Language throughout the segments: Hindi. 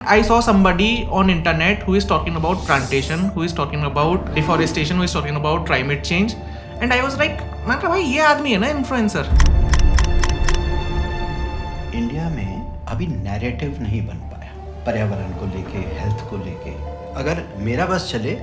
I saw somebody on internet who is talking about plantation, who is talking about deforestation, who is talking about climate change, and I was like, मैं कहा भाई ये आदमी है ना इन्फ्लुएंसर। इंडिया में अभी नैरेटिव नहीं बन पाया पर्यावरण को लेके, हेल्थ को लेके। अगर मेरा बस चले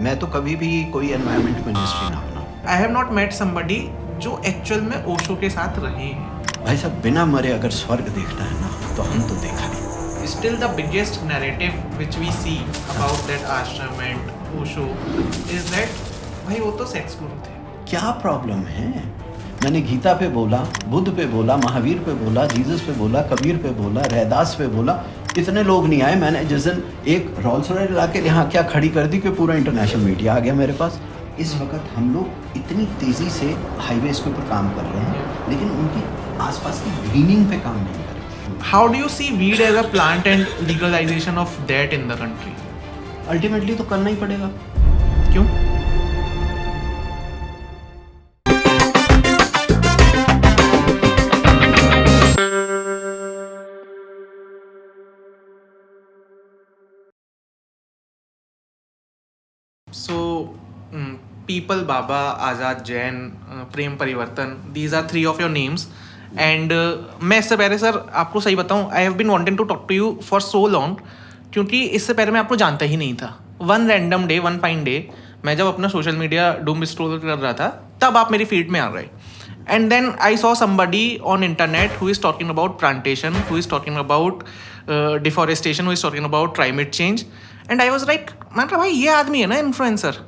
मैं तो कभी भी कोई एनवायरनमेंट मिनिस्ट्री ना बनाऊं। I have not met somebody जो एक्चुअल में ओशो के साथ रहे हैं। भाई साहब, बिना मरे अगर स्वर्ग देखना है ना तो हम तो देखा नहीं। Still the biggest narrative which we see about that ashram and Osho is that भाई वो तो सेक्स गुरु थे। क्या प्रॉब्लम है? मैंने गीता पे बोला, बुद्ध पे बोला, महावीर पे बोला, जीसस पे बोला, कबीर पे बोला, रैदास पे बोला। इतने लोग नहीं आए। मैंने जिस दिन एक रोल्स रॉयस ला के यहाँ क्या खड़ी कर दी कि पूरा इंटरनेशनल मीडिया आ गया मेरे पास। इस वक्त हम लोग इतनी तेज़ी से हाईवेज के ऊपर काम कर रहे हैं, लेकिन उनकी आसपास की ग्रीनिंग पे काम नहीं कर रहे। How do you see weed as a plant and legalization of that in the country? Ultimately तो करना ही पड़ेगा। क्यों? So, People Baba, Azad Jain, Prem Parivartan, these are three of your names. And मैं इससे पहले सर आपको सही बताऊं, I have been wanting to talk to you for so long, क्योंकि इससे पहले मैं आपको जानता ही नहीं था। One random day, one fine day, मैं जब अपना सोशल मीडिया डूम स्क्रॉल कर रहा था तब आप मेरी फीड में आ रहे। And then I saw somebody on internet who is talking about plantation, who is talking about deforestation, who is talking about climate change, and I was like, मैं कहा भाई ये आदमी है ना इन्फ्लुएंसर,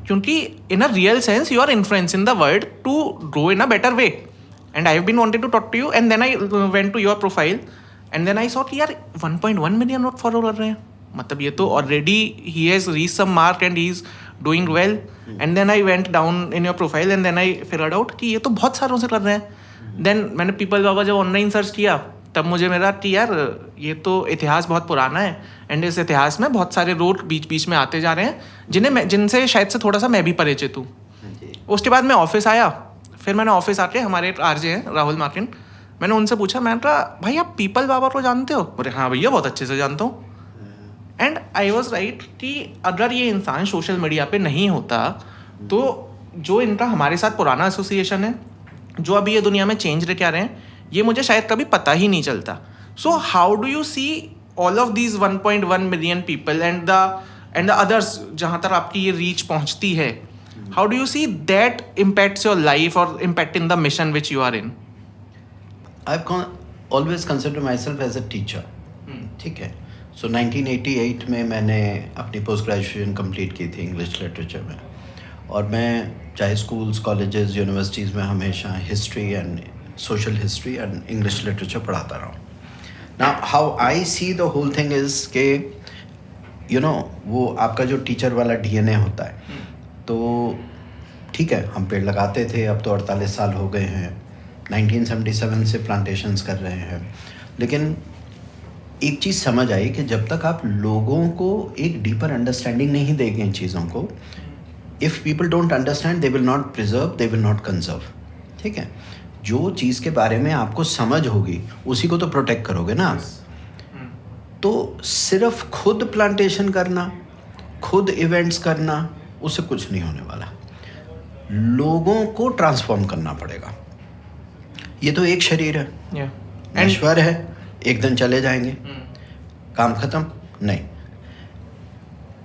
क्योंकि in a real sense you are influencing the world to grow in a better way. And I have been wanting to talk to you, and then I went to your profile, and then I saw कि यार 1.1 million लोग फॉलो कर रहे हैं, मतलब ये तो already he has reached some mark and he is doing well. And then I went down in your profile and then I figured out कि ये तो बहुत सारों से कर रहे हैं. Then मैंने पीपल बाबा जब ऑनलाइन सर्च किया तब मुझे मेरा कि यार ये तो इतिहास बहुत पुराना है, एंड इस इतिहास में बहुत सारे रोड बीच बीच में आते जा रहे हैं जिनसे शायद से थोड़ा सा मैं भी परिचित हूँ. उसके बाद मैं ऑफिस आया, फिर मैंने ऑफिस आके हमारे आरजे हैं राहुल मार्किन, मैंने उनसे पूछा, मैंने कहा भाई आप पीपल बाबा को जानते हो? बोले हाँ भैया बहुत अच्छे से जानता हूँ. एंड आई वॉज राइट कि अगर ये इंसान सोशल मीडिया पे नहीं होता तो जो इनका हमारे साथ पुराना एसोसिएशन है, जो अभी ये दुनिया में चेंज लेके आ रहे हैं, ये मुझे शायद कभी पता ही नहीं चलता. So how do you see all of these 1.1 million people and the others, जहाँ तक आपकी ये रीच पहुँचती है, how do you see that impacts your life or impact in the mission which you are in? I've always considered myself as a teacher. ठीक है. So 1988 में मैंने अपनी पोस्ट ग्रेजुएशन कंप्लीट की थी इंग्लिश लिटरेचर में, और मैं चाहे स्कूल्स, कॉलेजेस, यूनिवर्सिटीज़ में हमेशा history and social history and English literature पढ़ाता रहा हूँ. Now how I see the whole thing is कि वो आपका जो टीचर वाला DNA होता है, तो ठीक है हम पेड़ लगाते थे, अब तो 48 साल हो गए हैं, 1977 से प्लांटेशंस कर रहे हैं, लेकिन एक चीज़ समझ आई कि जब तक आप लोगों को एक डीपर अंडरस्टैंडिंग नहीं देंगे इन चीज़ों को, if people don't understand they will not preserve, they will not conserve. ठीक है, जो चीज़ के बारे में आपको समझ होगी उसी को तो प्रोटेक्ट करोगे ना. तो सिर्फ खुद प्लांटेशन करना, खुद इवेंट्स करना, उससे कुछ नहीं होने वाला. लोगों को ट्रांसफॉर्म करना पड़ेगा. ये तो एक शरीर है, नश्वर है, एक दिन चले जाएंगे, काम खत्म. नहीं,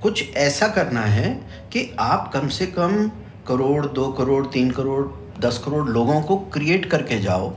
कुछ ऐसा करना है कि आप कम से कम करोड़, 2 करोड़, 3 करोड़, 10 करोड़ लोगों को क्रिएट करके जाओ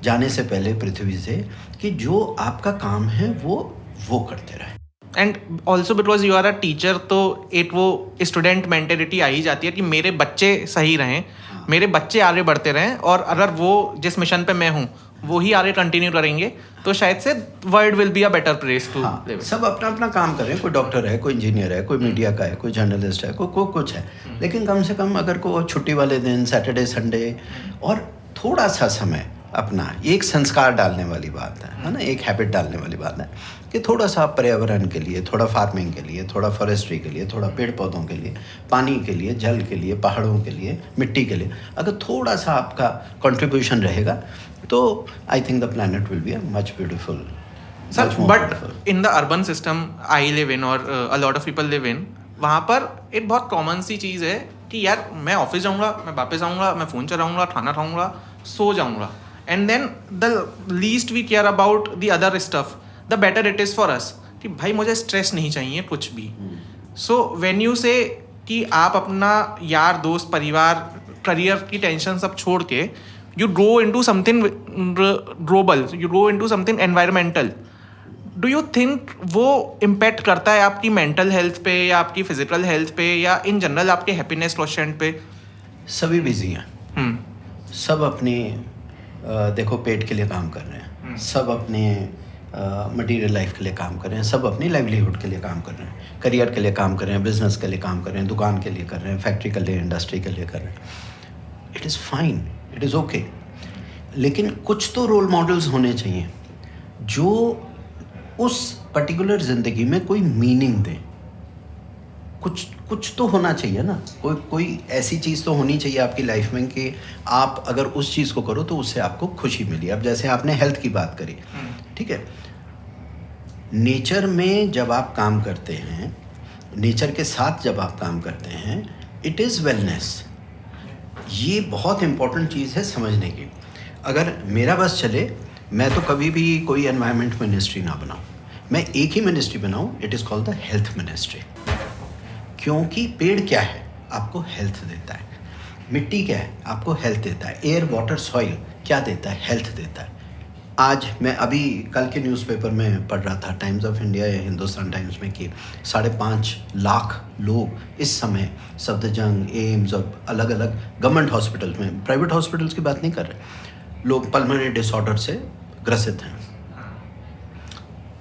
जाने से पहले पृथ्वी से, कि जो आपका काम है वो करते रहे. And also because you are a teacher, तो एक वो स्टूडेंट मेंटेलिटी आ ही जाती है कि मेरे बच्चे सही रहें, मेरे बच्चे आगे बढ़ते रहें, और अगर वो जिस मिशन पे मैं हूँ वो ही आगे कंटिन्यू करेंगे तो शायद से world will be a better place to live. सब अपना अपना काम कर रहे हैं, कोई डॉक्टर है, कोई इंजीनियर है, कोई मीडिया का है, कोई जर्नलिस्ट है, कोई कुछ है, लेकिन कम से कम अगर को छुट्टी वाले दिन, सैटरडे संडे, और थोड़ा सा समय अपना, एक संस्कार डालने वाली बात है ना, एक हैबिट डालने वाली बात है कि थोड़ा सा पर्यावरण के लिए, थोड़ा फार्मिंग के लिए, थोड़ा फॉरेस्ट्री के लिए, थोड़ा पेड़ पौधों के लिए, पानी के लिए, जल के लिए, पहाड़ों के लिए, मिट्टी के लिए, अगर थोड़ा सा आपका कंट्रीब्यूशन रहेगा तो आई think the planet will be a much beautiful Sir, much more but powerful. in the urban system I live in और a lot of people live in, वहाँ पर एक बहुत कॉमन सी चीज़ है कि यार मैं ऑफिस जाऊँगा, मैं वापस आऊँगा, मैं फ़ोन चलाऊँगा, खाना खाऊँगा, सो जाऊँगा, and then the least we care about the other stuff the better it is for us कि भाई मुझे स्ट्रेस नहीं चाहिए कुछ भी. सो व्हेन यू से कि आप अपना यार दोस्त परिवार करियर की टेंशन सब छोड़ के you go into something global, you go into something environmental, do you think वो इम्पैक्ट करता है आपकी मेंटल हेल्थ पे या आपकी फिजिकल हेल्थ पे या इन जनरल आपके हैप्पीनेस क्वेश्चन पे? सभी बिजी हैं, सब अपने देखो पेट के लिए काम कर रहे हैं, सब अपने मटेरियल लाइफ के लिए काम कर रहे हैं, सब अपनी लाइवलीहुड के लिए काम कर रहे हैं, करियर के लिए काम कर रहे हैं, बिजनेस के लिए काम कर रहे हैं, दुकान के लिए कर रहे हैं, फैक्ट्री के लिए, इंडस्ट्री के लिए कर रहे हैं. It is fine, it is okay. लेकिन कुछ तो रोल मॉडल्स होने चाहिए जो उस पर्टिकुलर ज़िंदगी में कोई मीनिंग दें. कुछ तो होना चाहिए ना, कोई ऐसी चीज़ तो होनी चाहिए आपकी लाइफ में कि आप अगर उस चीज़ को करो तो उससे आपको खुशी मिली. अब जैसे आपने हेल्थ की बात करी, ठीक है, नेचर में जब आप काम करते हैं, नेचर के साथ जब आप काम करते हैं, इट इज़ वेलनेस. ये बहुत इम्पोर्टेंट चीज़ है समझने की. अगर मेरा बस चले, मैं तो कभी भी कोई एनवायरनमेंट मिनिस्ट्री ना बनाऊँ, मैं एक ही मिनिस्ट्री बनाऊँ, it is called the health ministry. क्योंकि पेड़ क्या है, आपको हेल्थ देता है. मिट्टी क्या है, आपको हेल्थ देता है. एयर वाटर सॉइल क्या देता है, हेल्थ देता है. आज मैं अभी कल के न्यूज़पेपर में पढ़ रहा था, टाइम्स ऑफ इंडिया या हिंदुस्तान टाइम्स में, कि 5.5 लाख लोग इस समय सफदरजंग, एम्स और अलग अलग गवर्नमेंट हॉस्पिटल्स में, प्राइवेट हॉस्पिटल्स की बात नहीं कर रहे, लोग पल्मोनरी डिसऑर्डर से ग्रसित हैं.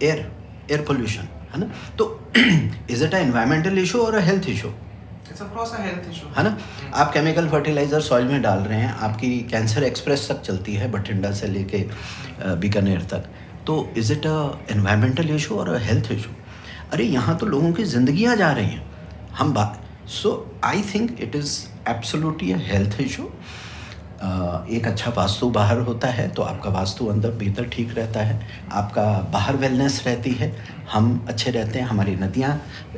एयर पोल्यूशन है ना. तो is it a environmental issue or a health issue? It's of course a health issue, है ना. आप केमिकल फर्टिलाइजर सॉइल में डाल रहे हैं, आपकी कैंसर एक्सप्रेस तक चलती है बठिंडा से लेके बीकानेर तक, तो is it a environmental issue or a health issue? अरे यहाँ तो लोगों की जिंदगियाँ जा रही हैं. हम बात, so I think it is absolutely a health issue. एक अच्छा वास्तु बाहर होता है तो आपका वास्तु अंदर भीतर ठीक रहता है, आपका बाहर वेलनेस रहती है, हम अच्छे रहते हैं, हमारी नदियाँ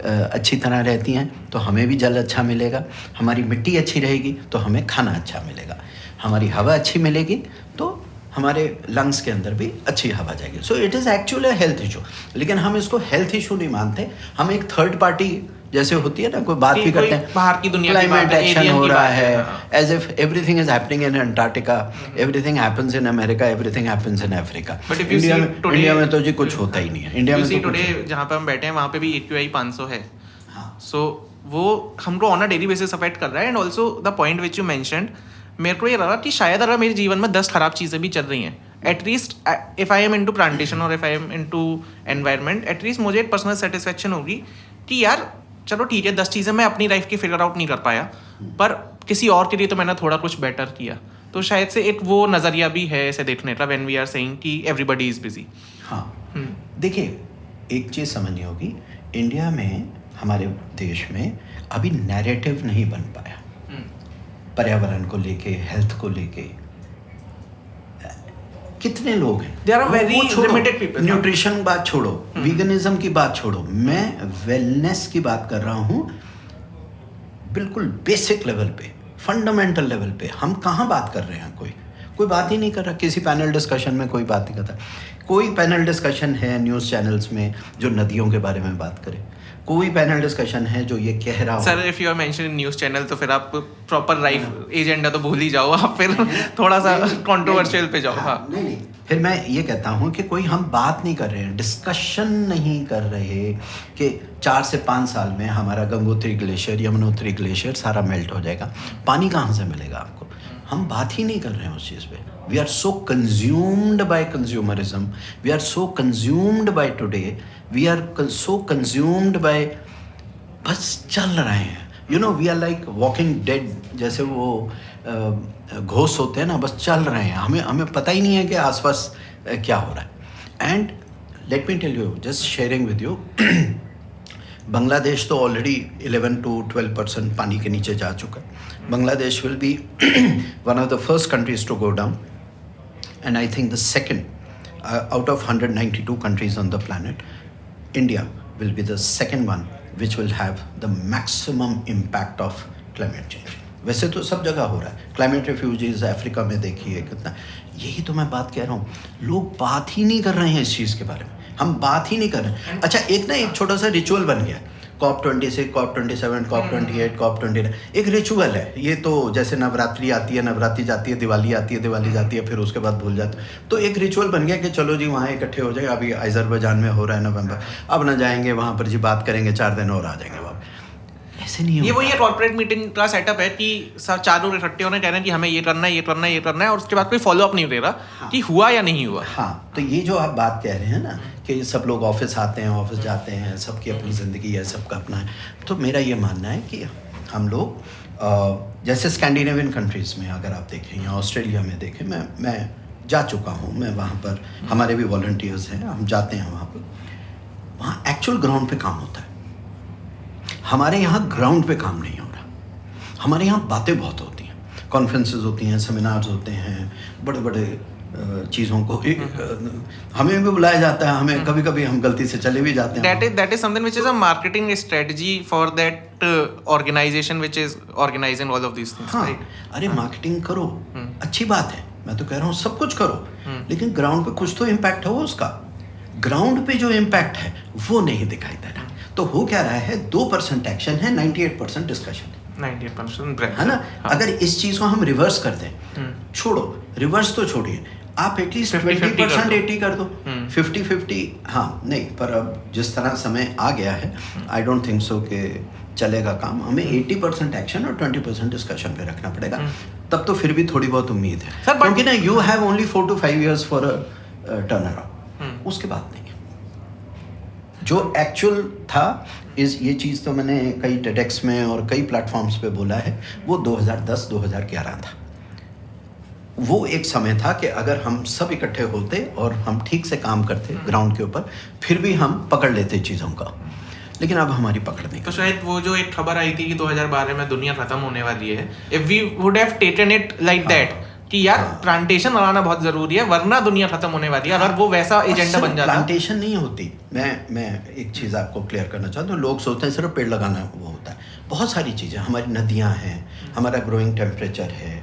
अच्छी तरह रहती हैं तो हमें भी जल अच्छा मिलेगा, हमारी मिट्टी अच्छी रहेगी तो हमें खाना अच्छा मिलेगा, हमारी हवा अच्छी मिलेगी तो हमारे लंग्स के अंदर भी अच्छी हवा जाएगी. So it is actually a health issue. लेकिन हम इसको हेल्थ इशू नहीं मानते, हम एक थर्ड पार्टी जैसे होती है ना, कोई बात भी करते हैं, बाहर की दुनिया की क्लाइमेट बात है, एक्शन alien हो की रहा बात है, as if everything is happening in Antarctica, everything happens in America, everything happens in Africa. But if you see today- India में तो जी कुछ होता ही नहीं है. इंडिया में तो टुडे जहाँ पे हम बैठे हैं वहाँ पे भी AQI 500 है. हाँ. सो वो हमको on a daily basis affect कर रहा है. And also the point which you mentioned, मेरे को ये लगा कि शायद अगर मेरे जीवन में 10 खराब चीज़ें भी चल रही हैं, at least if I am into plantation or if I am into environment, at least मुझे एक पर्सनल सेटिस्फेक्शन होगी कि यार चलो ठीक है, 10 चीज़ें मैं अपनी लाइफ की फिगर आउट नहीं कर पाया, पर किसी और के लिए तो मैंने थोड़ा कुछ बेटर किया. तो शायद से एक वो नज़रिया भी है इसे देखने का, व्हेन वी आर सेइंग कि एवरीबॉडी इज बिजी. हाँ, देखिए एक चीज़ समझनी होगी, इंडिया में, हमारे देश में अभी नैरेटिव नहीं बन पाया पर्यावरण को लेके, हेल्थ को लेके. कितने लोग हैं, There are very limited people. Nutrition बात छोड़ो, वीगनिज्म की बात छोड़ो, मैं वेलनेस की बात कर रहा हूँ. बिल्कुल बेसिक लेवल पे, फंडामेंटल लेवल पे हम कहाँ बात कर रहे हैं? कोई बात ही नहीं कर रहा. किसी पैनल डिस्कशन में कोई बात नहीं करता. कोई पैनल डिस्कशन है न्यूज़ चैनल्स में जो नदियों के बारे में बात करे, कोई पैनल डिस्कशन है जो ये कह रहा हो. Sir if you are mentioning news channel तो फिर आप प्रॉपर लाइफ एजेंडा तो भूल ही जाओ, आप फिर थोड़ा सा कंट्रोवर्शियल पे जाओ. हाँ, नहीं, फिर मैं ये कहता हूँ कि कोई हम बात नहीं कर रहे हैं, डिस्कशन नहीं कर रहे कि 4 से 5 साल में हमारा गंगोत्री ग्लेशियर, यमुनोत्री ग्लेशियर सारा मेल्ट हो जाएगा, पानी कहाँ से मिलेगा आपको? हम बात ही नहीं कर रहे हैं उस चीज़ पे. We are so consumed by consumerism, we are so consumed by today, we are so consumed by, बस चल रहे हैं. You know, we are like walking dead, जैसे वो घोस्ट होते हैं ना, बस चल रहे हैं. हमें पता ही नहीं है कि आसपास क्या हो रहा है. And let me tell you, just sharing with you, Bangladesh तो ऑलरेडी 11 to 12% पानी के नीचे जा चुका है. Bangladesh will be one of the first countries to go down, and I think the second out of 192 countries on the planet, India will be the second one which will have the maximum impact of climate change. वैसे तो सब जगह हो रहा है, क्लाइमेट रेफ्यूजीज अफ्रीका में देखिए कितना, यही तो मैं बात कह रहा हूँ, लोग बात ही नहीं कर रहे हैं इस चीज़ के बारे में, हम बात ही नहीं कर रहे हैं। अच्छा एक छोटा सा रिचुअल बन गया, COP26, COP27, COP28, COP29, एक रिचुअल है ये तो, जैसे नवरात्रि आती है, नवरात्रि जाती है, दिवाली आती है, दिवाली जाती है, फिर उसके बाद भूल जाते हैं, तो एक रिचुअल बन गया कि चलो जी वहाँ इकट्ठे हो जाए, अभी अजरबैजान में हो रहा है नवंबर, अब ना जाएंगे वहाँ पर जी, बात करेंगे 4 दिन और आ जाएंगे वापस। ऐसे नहीं ये होता। वही कॉर्पोरेट मीटिंग का सेटअप है कि सब चारों इकट्ठे होने कह रहे हैं कि हमें ये करना है, ये करना है, ये करना है, और उसके बाद कोई फॉलो अप नहीं दे रहा हाँ। कि हुआ या नहीं हुआ। हाँ, तो ये जो आप बात कह रहे हैं ना कि सब लोग ऑफिस आते हैं, ऑफिस जाते हैं, सबकी अपनी ज़िंदगी है, सबका अपना है, तो मेरा ये मानना है कि हम लोग जैसे स्कैंडिनेवियन कंट्रीज़ में अगर आप देखें या ऑस्ट्रेलिया में देखें, मैं जा चुका हूँ, मैं वहाँ पर, हमारे भी वॉलंटियर्स हैं, हम जाते हैं वहाँ पर, वहाँ एक्चुअल ग्राउंड पे काम होता है। हमारे यहाँ ग्राउंड पे काम नहीं हो रहा, हमारे यहाँ बातें बहुत होती हैं, कॉन्फ्रेंसेस होती हैं, सेमिनार्स होते हैं, बड़े बड़े चीज़ों को हमें भी बुलाया जाता है, हमें कभी कभी हम गलती से चले भी जाते हैं। That is something which is a marketing strategy for that organization which is organizing all of these things, हाँ, right? अरे मार्केटिंग करो, अच्छी बात है, मैं तो कह रहा हूँ सब कुछ करो, लेकिन ग्राउंड पे कुछ तो इम्पैक्ट हो उसका। ग्राउंड पे जो इम्पैक्ट है वो नहीं दिखाई दे रहा। तो हो क्या रहा है, 2% एक्शन है, 98% डिस्कशन है, 98% है ना। अगर इस चीज़ को हम रिवर्स कर दें, छोड़ो रिवर्स तो छोड़िए, आप एटलीस्ट 20% 80 कर दो, 50-50, हाँ नहीं, पर अब जिस तरह समय आ गया है, आई डोंट थिंक सो कि चलेगा काम। हमें 80% एक्शन और 20% डिस्कशन पे रखना पड़ेगा, तब तो फिर भी थोड़ी बहुत उम्मीद है, क्योंकि ना you have only 4 to 5 years for a turn around, उसके बाद नहीं। जो एक्चुअल था ये चीज़ तो मैंने कई टेडेक्स में और कई प्लेटफॉर्म्स पे बोला है, वो 2010-2011 था। वो एक समय था कि अगर हम सब इकट्ठे होते और हम ठीक से काम करते ग्राउंड के ऊपर, फिर भी हम पकड़ लेते चीज़ों का, लेकिन अब हमारी पकड़ नहीं। तो शायद वो जो एक खबर आई थी कि 2012 में दुनिया खत्म होने वाली है, if we would have taken it like that कि यार प्लांटेशन लगाना बहुत जरूरी है वरना दुनिया खत्म होने वाली है, अगर वो वैसा एजेंडा बन जाता। प्लांटेशन नहीं होती, मैं एक चीज़ आपको क्लियर करना चाहता हूँ, लोग सोचते हैं सिर्फ पेड़ लगाना वो होता है, बहुत सारी चीज़ें, हमारी नदियाँ हैं, हमारा ग्रोइंग टेम्परेचर है,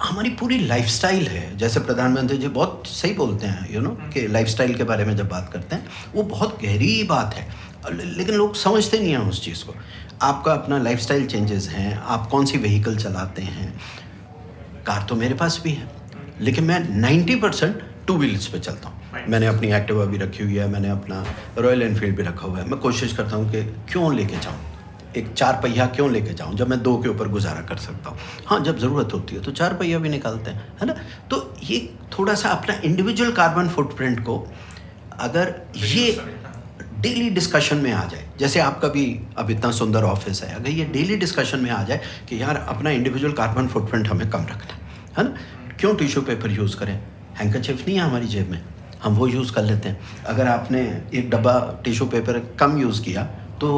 हमारी पूरी लाइफस्टाइल है। जैसे प्रधानमंत्री जी बहुत सही बोलते हैं कि लाइफस्टाइल के बारे में जब बात करते हैं, वो बहुत गहरी बात है, लेकिन लोग समझते नहीं हैं उस चीज़ को। आपका अपना लाइफस्टाइल चेंजेस हैं, आप कौन सी व्हीकल चलाते हैं, कार तो मेरे पास भी है, लेकिन मैं 90% 2 व्हील्स पे चलता हूँ। मैंने अपनी एक्टिवा भी रखी हुई है, मैंने अपना रॉयल एनफील्ड भी रखा हुआ है। मैं कोशिश करता हूँ कि क्यों लेके जाऊँ, एक 4 पहिया क्यों लेके जाऊँ जब मैं 2 के ऊपर गुजारा कर सकता हूँ। हाँ, जब ज़रूरत होती है तो 4 पहिया भी निकालते हैं, है ना। तो ये थोड़ा सा अपना इंडिविजुअल कार्बन फुटप्रिंट को अगर ये डेली डिस्कशन में आ जाए, जैसे आपका भी अब इतना सुंदर ऑफिस है, अगर ये डेली डिस्कशन में आ जाए कि यार अपना इंडिविजुअल कार्बन फुटप्रिंट हमें कम रखना है ना, क्यों टिश्यू पेपर यूज़ करें, हैंकरचिफ नहीं है हमारी जेब में, हम वो यूज़ कर लेते हैं। अगर आपने एक डब्बा टिश्यू पेपर कम यूज़ किया तो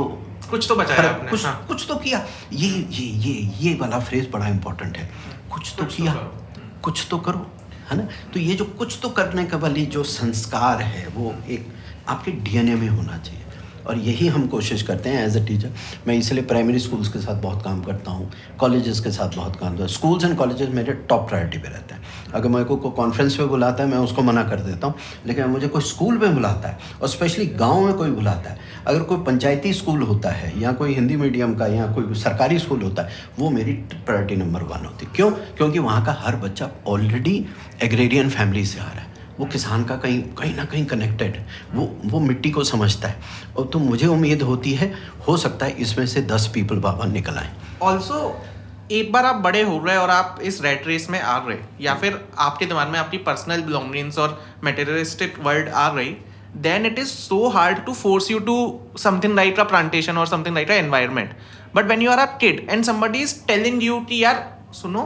कुछ तो बचाया आपने, कुछ तो किया। ये वाला फ्रेज बड़ा इंपॉर्टेंट है, कुछ तो किया, कुछ तो करो, है ना। तो ये जो कुछ तो करने का वाली जो संस्कार है वो एक आपके डीएनए में होना चाहिए, और यही हम कोशिश करते हैं एज ए टीचर। मैं इसलिए प्राइमरी स्कूल्स के साथ बहुत काम करता हूँ, कॉलेजेस के साथ बहुत काम करता हूँ। स्कूल्स एंड कॉलेजेस मेरे टॉप प्रायोरिटी पे रहते हैं। अगर मेरे को कॉन्फ्रेंस पे बुलाता है मैं उसको मना कर देता हूँ, लेकिन मुझे कोई स्कूल में बुलाता है और स्पेशली गाँव में कोई बुलाता है, अगर कोई पंचायती स्कूल होता है या कोई हिंदी मीडियम का या कोई सरकारी स्कूल होता है, वो मेरी प्रायोरिटी नंबर 1 होती है। क्यों? क्योंकि वहाँ का हर बच्चा ऑलरेडी एग्रेरियन फैमिली से आ रहा है, वो किसान का कहीं ना कहीं कनेक्टेड है, वो मिट्टी को समझता है, और तो मुझे उम्मीद होती है, हो सकता है इसमें से 10 पीपल बाबा निकल आए। ऑल्सो एक बार आप बड़े हो रहे और आप इस रेट रेस में आ रहे, या फिर आपके दिमाग में आपकी पर्सनल बिलोंगिंग्स और मटेरियलिस्टिक वर्ल्ड आ रही, then it is so hard to force you to something like a plantation or something like a environment. But when you are a kid and somebody is telling you कि यार सुनो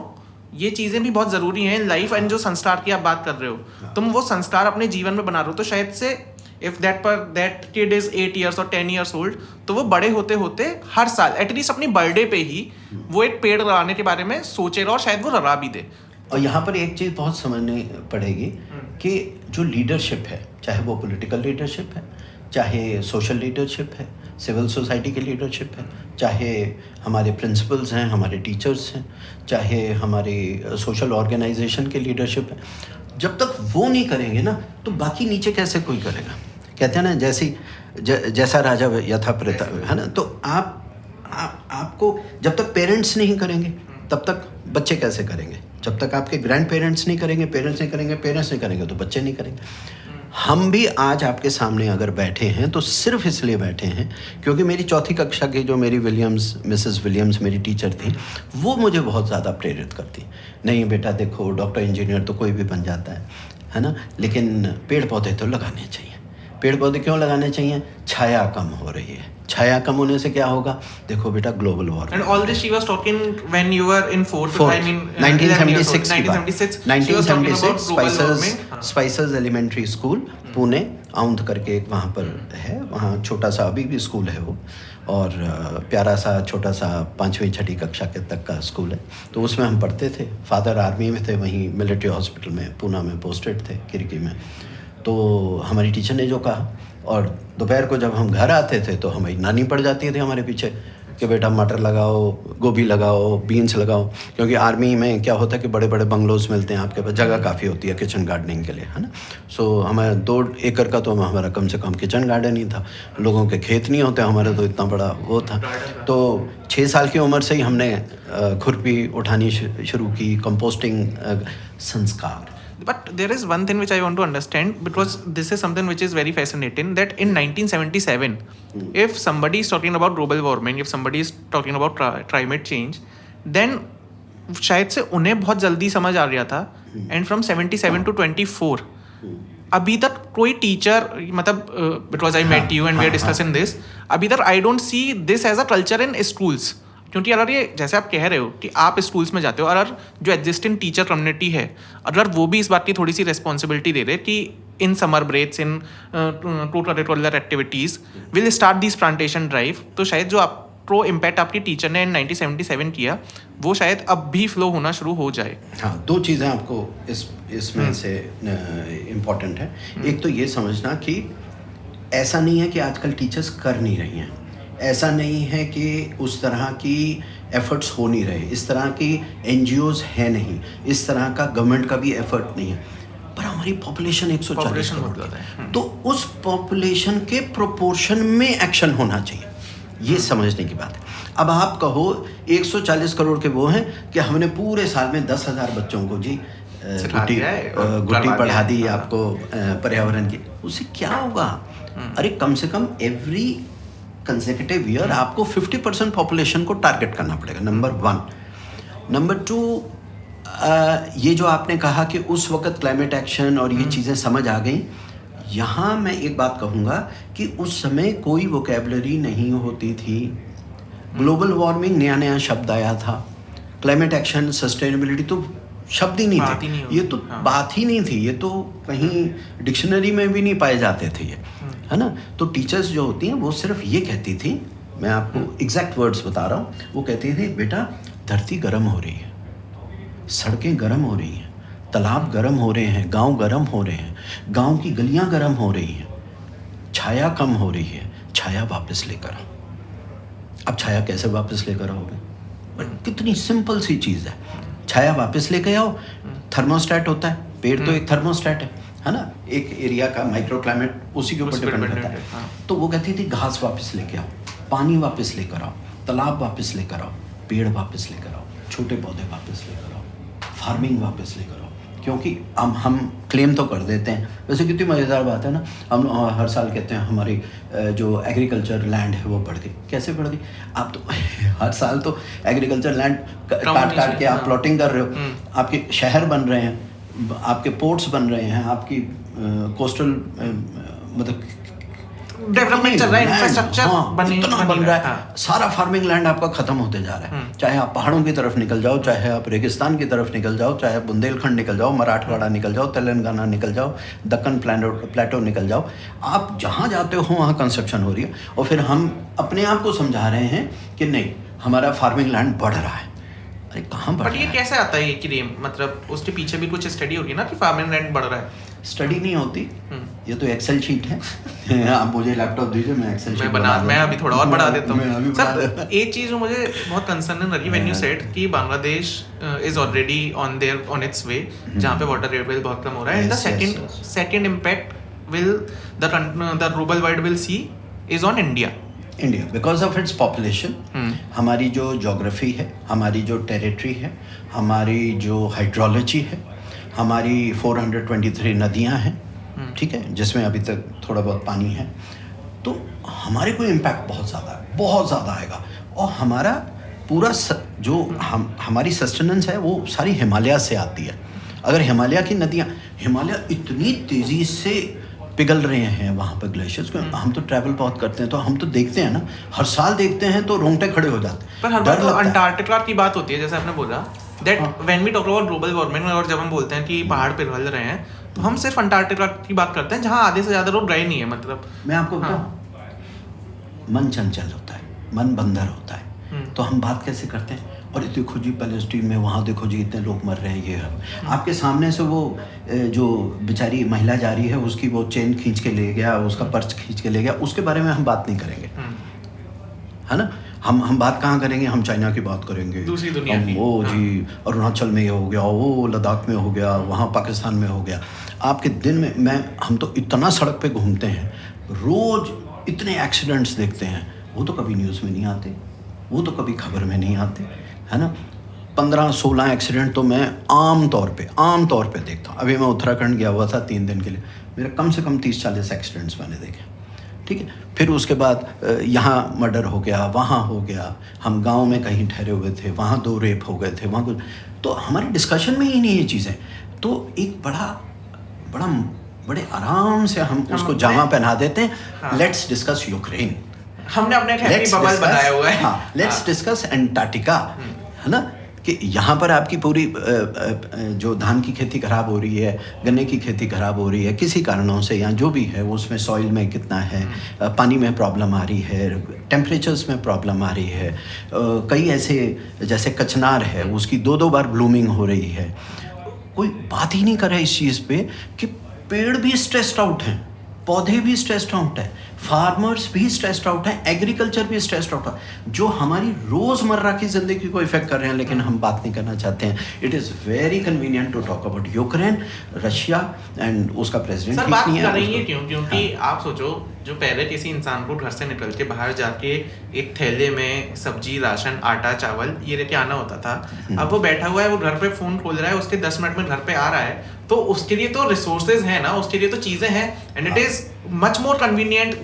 ये चीज़ें भी बहुत ज़रूरी हैं इन लाइफ, एंड जो संस्कार की आप बात कर रहे हो, तुम वो संस्कार अपने जीवन में बना रहे हो, तो शायद से if that kid is 8 years और 10 years old, तो वो बड़े होते होते हर साल एटलीस्ट अपनी बर्थडे पे ही वो एक पेड़ लगाने के बारे में सोचेगा और शायद वो लगा भी दे। और यहाँ पर एक चीज़ बहुत समझनी पड़ेगी कि जो लीडरशिप है, चाहे वो पॉलिटिकल लीडरशिप है, चाहे सोशल लीडरशिप है, सिविल सोसाइटी की लीडरशिप है, चाहे हमारे प्रिंसिपल्स हैं, हमारे टीचर्स हैं, चाहे हमारी सोशल ऑर्गेनाइजेशन की लीडरशिप है, जब तक वो नहीं करेंगे ना तो बाकी नीचे कैसे कोई करेगा। कहते हैं ना जैसा राजा यथा प्रजा, है ना। तो आपको जब तक पेरेंट्स नहीं करेंगे तब तक बच्चे कैसे करेंगे। जब तक आपके ग्रैंड पेरेंट्स नहीं करेंगे, पेरेंट्स नहीं करेंगे तो बच्चे नहीं करेंगे। हम भी आज आपके सामने अगर बैठे हैं तो सिर्फ इसलिए बैठे हैं क्योंकि मेरी चौथी कक्षा की जो मेरी मिसेस विलियम्स मेरी टीचर थी, वो मुझे बहुत ज़्यादा प्रेरित करती। नहीं बेटा देखो, डॉक्टर इंजीनियर तो कोई भी बन जाता है ना, लेकिन पेड़ पौधे तो लगाने चाहिए। पेड़ पौधे क्यों लगाने चाहिए? छाया कम हो रही है। छाया कम होने से क्या होगा? देखो बेटा, global warming. And all this she was talking when you were in fourth. I mean 1976 she was talking about global warming. Spices elementary school Pune Aundh करके एक वहाँ पर है, वहाँ छोटा सा अभी भी स्कूल है वो, और प्यारा सा छोटा सा 5वीं 6ठी कक्षा के तक का स्कूल है। तो उसमें हम पढ़ते थे। फादर आर्मी में थे, वहीं मिलिट्री हॉस्पिटल में पूना में पोस्टेड थे, किरकी में। तो हमारी टीचर ने जो कहा, और दोपहर को जब हम घर आते थे तो हमारी नानी पड़ जाती थी हमारे पीछे कि बेटा मटर लगाओ, गोभी लगाओ, बीन्स लगाओ, क्योंकि आर्मी में क्या होता है कि बड़े बड़े बंगलोज मिलते हैं, आपके पास जगह काफ़ी होती है किचन गार्डनिंग के लिए, है ना। सो हमारा 2 एकड़ का तो हमारा कम से कम किचन गार्डन ही था। लोगों के खेत नहीं होते, हमारा तो इतना बड़ा वो था। तो 6 साल की उम्र से ही हमने खुरपी उठानी शुरू की, कंपोस्टिंग संस्कार। But there is one thing which I want to understand, because this is something which is very fascinating, that in 1977, if somebody is talking about global warming, if somebody is talking about climate change, then शायद से उन्हें बहुत जल्दी समझ आ रहा था। एंड फ्रॉम 77 to 24 अभी तक कोई टीचर, मतलब because I met you and we are discussing this, अभी तक I don't see this as a culture in schools. क्योंकि अगर ये जैसे आप कह रहे हो कि आप स्कूल्स में जाते हो, और जो एग्जिस्टिंग टीचर कम्युनिटी है, अगर वो भी इस बात की थोड़ी सी रिस्पॉन्सिबिलिटी दे रहे कि in summer breaks, in to curricular activities will start this plantation drive, तो शायद जो आपको इम्पैक्ट आपकी टीचर ने 1977 किया वो शायद अब भी फ्लो होना शुरू हो जाए। हाँ, 2 चीज़ें आपको इसमें से इम्पॉर्टेंट है। एक तो ये समझना कि ऐसा नहीं है कि आजकल टीचर्स कर नहीं रही हैं, ऐसा नहीं है कि उस तरह की एफर्ट्स हो नहीं रहे, इस तरह की NGOs है नहीं, इस तरह का गवर्नमेंट का भी एफर्ट नहीं है, पर हमारी पॉपुलेशन 140 करोड़ है, तो उस पॉपुलेशन के प्रोपोर्शन में एक्शन होना चाहिए, ये समझने की बात है। अब आप कहो 140 करोड़ के वो हैं कि हमने पूरे साल में 10,000 बच्चों को जी गुट्टी पढ़ा दी आपको पर्यावरण की, उससे क्या होगा? अरे कम से कम एवरी कंसेक्यूटिव ईयर आपको 50% पॉपुलेशन को टारगेट करना पड़ेगा, नंबर 1। नंबर 2, ये जो आपने कहा कि उस वक्त क्लाइमेट एक्शन और ये चीज़ें समझ आ गई, यहाँ मैं एक बात कहूँगा कि उस समय कोई वोकेबलरी नहीं होती थी। ग्लोबल वार्मिंग नया शब्द आया था, क्लाइमेट एक्शन, सस्टेनेबिलिटी तो शब्द ही नहीं थे, ये तो बात ही नहीं थी, ये तो कहीं डिक्शनरी में भी नहीं पाए जाते थे ये, है ना। तो टीचर्स जो होती हैं वो सिर्फ ये कहती थी, मैं आपको एग्जैक्ट वर्ड्स बता रहा हूँ, वो कहती थी बेटा धरती गर्म हो रही है, सड़कें गर्म हो रही हैं, तालाब गर्म हो रहे हैं, गांव गर्म हो रहे हैं, गांव की गलियां गर्म हो रही हैं, छाया कम हो रही है, छाया वापस लेकर आओ। अब छाया कैसे वापस लेकर आओगे? बट कितनी सिंपल सी चीज़ है, छाया वापस लेकर आओ। थर्मोस्टेट होता है, पेड़ तो एक थर्मोस्टेट है ना, एक एरिया का माइक्रो क्लाइमेट उसी के ऊपर डिपेंड करता है। तो वो कहती थी घास वापस लेके आओ, पानी वापस लेकर आओ, तालाब वापस लेकर आओ, पेड़ वापस लेकर आओ, छोटे पौधे वापस लेकर आओ, फार्मिंग वापस लेकर आओ। क्योंकि हम क्लेम तो कर देते हैं, वैसे कितनी मज़ेदार बात है ना, हम हर साल कहते हैं हमारी जो एग्रीकल्चर लैंड है वो बढ़ गई। कैसे बढ़ गई? आप तो हर साल तो एग्रीकल्चर लैंड काट के आप प्लॉटिंग कर रहे हो, आपके शहर बन रहे हैं, आपके पोर्ट्स बन रहे हैं, आपकी कोस्टल मतलब डेवलपमेंट चल रहा है, इंफ्रास्ट्रक्चर बन रहा है। सारा फार्मिंग लैंड आपका खत्म होते जा रहा है। चाहे आप पहाड़ों की तरफ निकल जाओ, चाहे आप रेगिस्तान की तरफ निकल जाओ, चाहे बुंदेलखंड निकल जाओ, मराठवाड़ा निकल जाओ, तेलंगाना निकल जाओ, दक्कन प्लेटो निकल जाओ, आप जहाँ जाते हो वहाँ कंस्ट्रक्शन हो रही है। और फिर हम अपने आप को समझा रहे हैं कि नहीं, हमारा फार्मिंग लैंड बढ़ रहा है। अरे कहाँ बढ़ बट ये रहा है? कैसे आता है ये क्लेम, मतलब उसके पीछे भी कुछ स्टडी होगी ना कि फार्मिंग रेंट बढ़ रहा है? स्टडी नहीं होती, ये तो एक्सेल शीट है। आप मुझे लैपटॉप दीजिए, मैं एक्सेल शीट मैं अभी थोड़ा और बढ़ा देता मैं अभी हूँ बढ़ा सर। देता एक चीज जो मुझे बहुत कंसर्निंग लगी व्हेन यू सेड कि Bangladesh is already on its way, जहाँ पे वाटर लेवल बहुत कम हो रहा है, and the second impact will the rubble world will see is on India. India because of its population, हमारी जो जोग्राफी है, हमारी जो टेरिटरी है, हमारी जो हाइड्रोलॉजी है, हमारी 423 नदियां हैं, ठीक है, जिसमें अभी तक थोड़ा बहुत पानी है, तो हमारे को इम्पैक्ट बहुत ज़्यादा आएगा। और हमारा पूरा हमारी सस्टेनेंस है वो सारी हिमालय से आती है। अगर हिमालय की नदियाँ, हिमालय इतनी तेज़ी से पिघल रहे हैं वहाँ पर ग्लेशियर्स को, हम तो ट्रैवल बहुत करते हैं तो हम तो देखते हैं ना, हर साल देखते हैं तो रोंगटे खड़े हो जाते हैं। पर हर बार तो अंटार्कटिका की बात होती है, जैसे आपने बोला that when we talk about global warming, और जब हम बोलते हैं कि पहाड़ पिघल रहे हैं तो हम सिर्फ अंटार्कटिका की बात करते हैं जहाँ आधे से ज़्यादा लोग गए नहीं है। मतलब मैं आपको बताऊँ, मन चंचल होता है, मन बंदर होता है, तो हम बात कैसे करते हैं, और देखो जी पैलेस्टीन में वहाँ देखो जी इतने लोग मर रहे हैं, ये है आपके सामने से वो जो बेचारी महिला जा रही है उसकी वो चेन खींच के ले गया, उसका पर्स खींच के ले गया, उसके बारे में हम बात नहीं करेंगे, है ना। हम बात कहाँ करेंगे, हम चाइना की बात करेंगे, दूसरी दुनिया की, वो जी अरुणाचल में ये हो गया, वो लद्दाख में हो गया, वहाँ पाकिस्तान में हो गया। आपके दिन में हम तो इतना सड़क पे घूमते हैं, रोज़ इतने एक्सीडेंट्स देखते हैं, वो तो कभी न्यूज़ में नहीं आते, वो तो कभी खबर में नहीं आते, है ना। 15-16 एक्सीडेंट तो मैं आम तौर पे देखता हूँ। अभी मैं उत्तराखंड गया हुआ था 3 दिन के लिए, मेरे कम से कम 30-40 एक्सीडेंट्स मैंने देखे, ठीक है। फिर उसके बाद यहाँ मर्डर हो गया, वहाँ हो गया, हम गांव में कहीं ठहरे हुए थे, वहाँ 2 रेप हो गए थे, वहाँ कुछ, तो हमारे डिस्कशन में ही नहीं ये चीज़ें, तो एक बड़े आराम से हम उसको जामा पहना देते हैं। लेट्स डिस्कस यूक्रेन, हमने अपने हैप्पी बबल बनाया हुआ है। हाँ, लेट्स डिस्कस अंटार्कटिका, है ना, कि यहाँ पर आपकी पूरी जो धान की खेती खराब हो रही है, गन्ने की खेती खराब हो रही है किसी कारणों से, या जो भी है उसमें सॉइल में कितना है, पानी में प्रॉब्लम आ रही है, टेम्परेचर्स में प्रॉब्लम आ रही है, कई ऐसे जैसे कचनार है उसकी 2-2 बार ब्लूमिंग हो रही है। कोई बात ही नहीं कर रहा है इस चीज़ पे कि पेड़ भी स्ट्रेस्ड आउट हैं, पौधे भी स्ट्रेस्ड आउट है, फार्मर्स भी स्ट्रेस्ड आउट है, एग्रीकल्चर भी स्ट्रेस्ड आउट है, जो हमारी रोज़मर्रा की ज़िंदगी को इफेक्ट कर रहे हैं, लेकिन हम बात नहीं करना चाहते हैं। It is very convenient to talk about Ukraine, Russia and उसका प्रेसिडेंट सर बात कर रही है क्योंकि आप सोचो, जो पहले किसी इंसान को घर से निकल के बाहर जाके एक थैले में सब्जी, राशन, आटा, चावल ये लेके आना होता था, अब वो बैठा हुआ है, वो घर पे फ़ोन खोल रहा है, उसके 10 मिनट में घर पे आ रहा है, तो उसके लिए तो रिसोर्सेज हैं ना, उसके लिए तो चीज़ें हैं, and it is much more convenient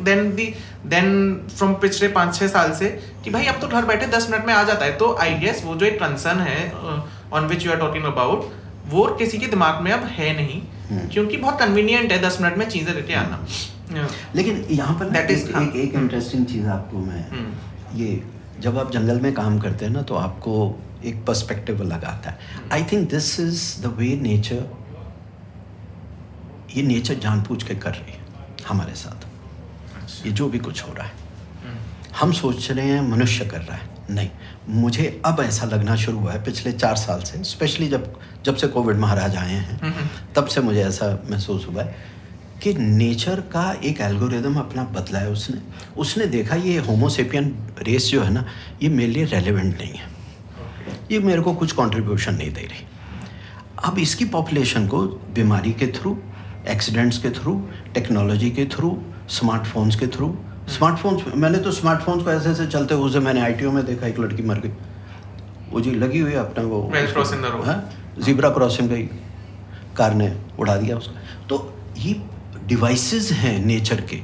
than from पिछले 5-6 साल से कि भाई अब तो घर बैठे 10 मिनट में आ जाता है। तो आई गेस वो जो एक कंसर्न है on which you are talking about, वो किसी के दिमाग में अब है नहीं, क्योंकि बहुत कन्वीनियंट है 10 मिनट में चीज़ें लेके आना। लेकिन यहाँ पर एक इंटरेस्टिंग चीज़ आपको मैं ये, जब आप जंगल में काम करते हैं ना तो आपको एक पर्सपेक्टिव अलग आता है। I think this is the way nature, ये नेचर जानबूझ के कर रही है हमारे साथ, ये जो भी कुछ हो रहा है। हम सोच रहे हैं मनुष्य कर रहा है, नहीं, मुझे अब ऐसा लगना शुरू हुआ है पिछले 4 साल से, स्पेशली जब से कोविड महाराज आए हैं, तब से मुझे ऐसा महसूस हुआ है कि नेचर का एक एल्गोरिदम अपना बदला है। उसने देखा ये होमोसेपियन रेस जो है ना, ये मेरे लिए रेलेवेंट नहीं है, ये मेरे को कुछ कंट्रीब्यूशन नहीं दे रही। अब इसकी पॉपुलेशन को बीमारी के थ्रू, एक्सीडेंट्स के थ्रू, टेक्नोलॉजी के थ्रू, स्मार्टफोन्स के थ्रू, मैंने तो स्मार्टफोन्स को ऐसे ऐसे चलते हुए मैंने ITO में देखा, एक लड़की मर गई, वो जी लगी हुई है अपना वो ज़ीब्रा क्रॉसिंग गई, कार ने उड़ा दिया उसका। तो ये डिवाइसेस हैं नेचर के,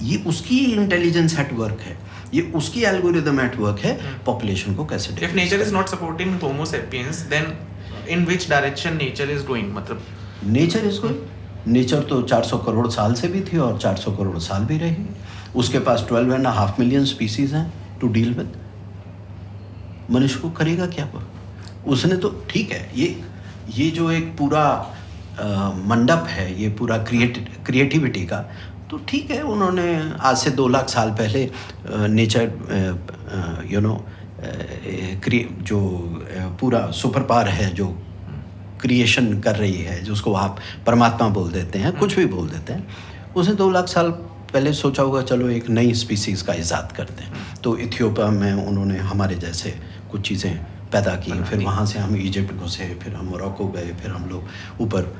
ये उसकी इंटेलिजेंस एट वर्क है, ये उसकी एल्गोरिदम एट वर्क है, पॉपुलेशन को कैसे। If nature is not supporting homo sapiens, then in which direction nature is going? मतलब नेचर इज गोइंग, नेचर तो 400 करोड़ साल से भी थी और 400 करोड़ साल भी रही। उसके पास 12.5 मिलियन स्पीसीज हैं टू डील विद। मनुष्य को करेगा क्या वो? उसने तो ठीक है, ये जो एक पूरा मंडप है, ये पूरा क्रिएटिविटी का, तो ठीक है, उन्होंने आज से 2 लाख साल पहले नेचर जो पूरा सुपर पावर है, जो क्रिएशन कर रही है, जो उसको आप परमात्मा बोल देते हैं, कुछ भी बोल देते हैं, उसने 2 लाख साल पहले सोचा होगा चलो एक नई स्पीसीज़ का इजाद करते हैं। तो इथियोपिया में उन्होंने हमारे जैसे कुछ चीज़ें पैदा की, फिर वहाँ से हम इजिप्ट घुसे, फिर हम मोरक्को गए, फिर हम लोग ऊपर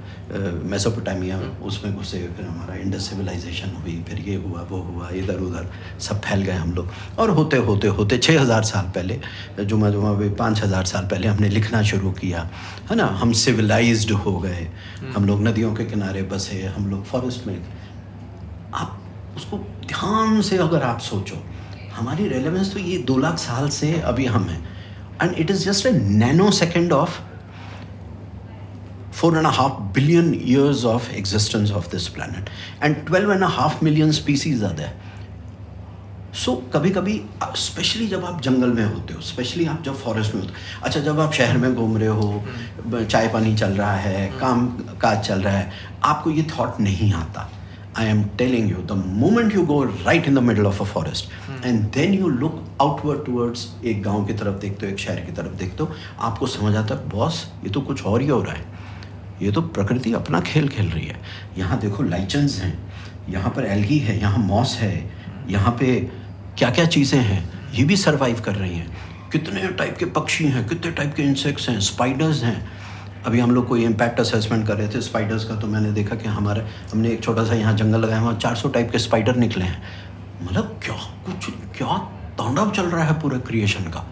मेसोपोटामिया उसमें घुसे, फिर हमारा इंडस सिविलाइजेशन हुई, फिर ये हुआ वो हुआ, इधर उधर सब फैल गए हम लोग। और होते होते होते 6000 साल पहले, जुमा भी 5000 साल पहले हमने लिखना शुरू किया, है ना। हम सिविलाइज्ड हो गए, हम लोग नदियों के किनारे बसे, हम लोग फॉरेस्ट में। आप उसको ध्यान से अगर आप सोचो, हमारी रेलेवेंस तो ये 2 लाख साल से अभी हम हैं, and it is just a nanosecond of 4.5 billion years of existence of this planet, and 12.5 million species are there. So कभी कभी स्पेशली जब आप जंगल में होते हो, स्पेशली आप जब फॉरेस्ट में होते हो, अच्छा जब आप शहर में घूम रहे हो, चाय पानी चल रहा है, काम काज चल रहा है, आपको ये थॉट नहीं आता। I am telling you, the moment you go right in the middle of a forest and then you look outward towards, एक गांव की तरफ देखते हो, एक शहर की तरफ देखते हो, आपको समझ आता है बॉस ये तो कुछ और ही हो रहा है, ये तो प्रकृति अपना खेल खेल रही है। यहाँ देखो लाइचन्स हैं, यहाँ पर एल्गी है, यहाँ मॉस है, यहाँ पे क्या क्या चीज़ें हैं, ये भी सर्वाइव कर रही हैं। कितने टाइप के पक्षी हैं, कितने टाइप के इंसेक्ट्स हैं, स्पाइडर्स हैं। अभी हम लोग कोई इम्पैक्ट असेसमेंट कर रहे थे स्पाइडर्स का, तो मैंने देखा कि हमने एक छोटा सा यहाँ जंगल लगाया, वहाँ 400 टाइप के स्पाइडर निकले हैं। मतलब क्या तांडव चल रहा है पूरे क्रिएशन का।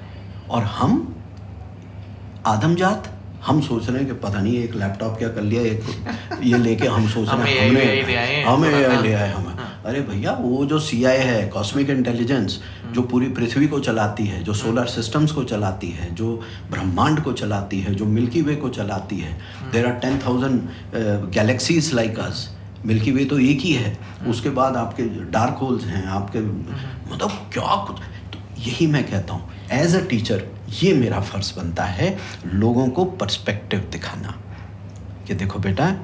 और हम आदमजात, हम सोच रहे हैं कि पता नहीं एक लैपटॉप क्या कर लिया, एक ये लेके हम सोच रहे हैं हमें ले आए हमें। अरे भैया वो जो CI है, कॉस्मिक इंटेलिजेंस, जो पूरी पृथ्वी को चलाती है, जो सोलर सिस्टम्स को चलाती है, जो ब्रह्मांड को चलाती है, जो मिल्की वे को चलाती है, there are 10,000 galaxies like us. Milky Way तो एक ही है, उसके बाद आपके डार्क होल्स हैं, आपके मतलब क्या कुछ। तो यही मैं कहता हूँ एज अ टीचर, ये मेरा फ़र्ज़ बनता है लोगों को पर्सपेक्टिव दिखाना कि देखो बेटा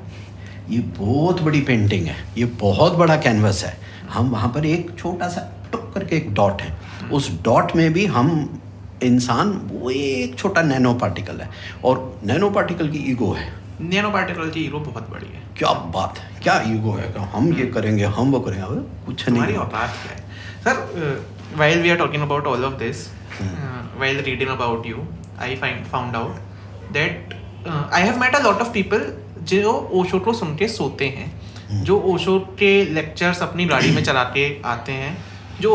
ये बहुत बड़ी पेंटिंग है, ये बहुत बड़ा कैनवस है, हम वहाँ पर एक छोटा सा टुक करके एक डॉट है, उस डॉट में भी हम इंसान वो एक छोटा नैनो पार्टिकल है, और नैनो पार्टिकल की ईगो है। नैनो पार्टिकल की ईगो बहुत बड़ी है। क्या बात है, क्या ईगो है कि हम ये करेंगे, हम वो करेंगे, कुछ नहीं। हमारी औकात क्या है sir? while we are talking about all of this, while reading about you, I found out that I have met a lot of people जो ओशो को सुन के सोते हैं, जो ओशो के लेक्चर्स अपनी गाड़ी में चला के आते हैं, जो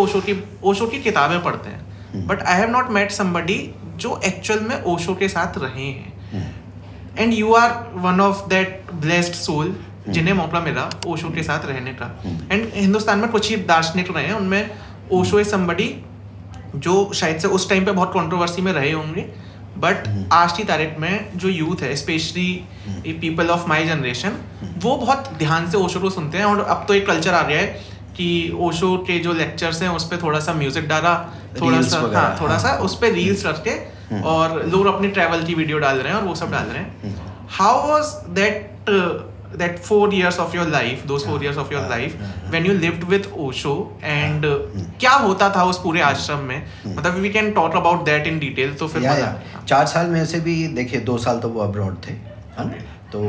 ओशो की किताबें पढ़ते हैं, but I have not met somebody जो एक्चुअल में ओशो के साथ रहे हैं। And you are one of that blessed soul जिन्हें मौका मिला ओशो के साथ रहने का। एंड हिंदुस्तान में कुछ ही दार्शनिक रहे हैं, उनमें ओशो इज समबडी जो शायद से उस टाइम पे बहुत कंट्रोवर्सी में रहे होंगे, बट आज की तारीख में जो यूथ है, specially people of my generation, वो बहुत ध्यान से ओशो को सुनते हैं। और अब तो एक कल्चर आ गया है कि ओशो के जो लेक्चर्स हैं उस पर थोड़ा सा म्यूजिक डाला, थोड़ा सा उस पर रील्स रखते, और लोग अपनी ट्रैवल की वीडियो डाल रहे हैं और वो सब डाल रहे हैं। How was that 4 years of your life, those 4 years of your life when you lived with Osho, and क्या होता था उस पूरे आश्रम में? मतलब we can talk about that in detail। तो फिर 4 साल में से भी देखिए 2 साल तो वो अब्रॉड थे, है ना। तो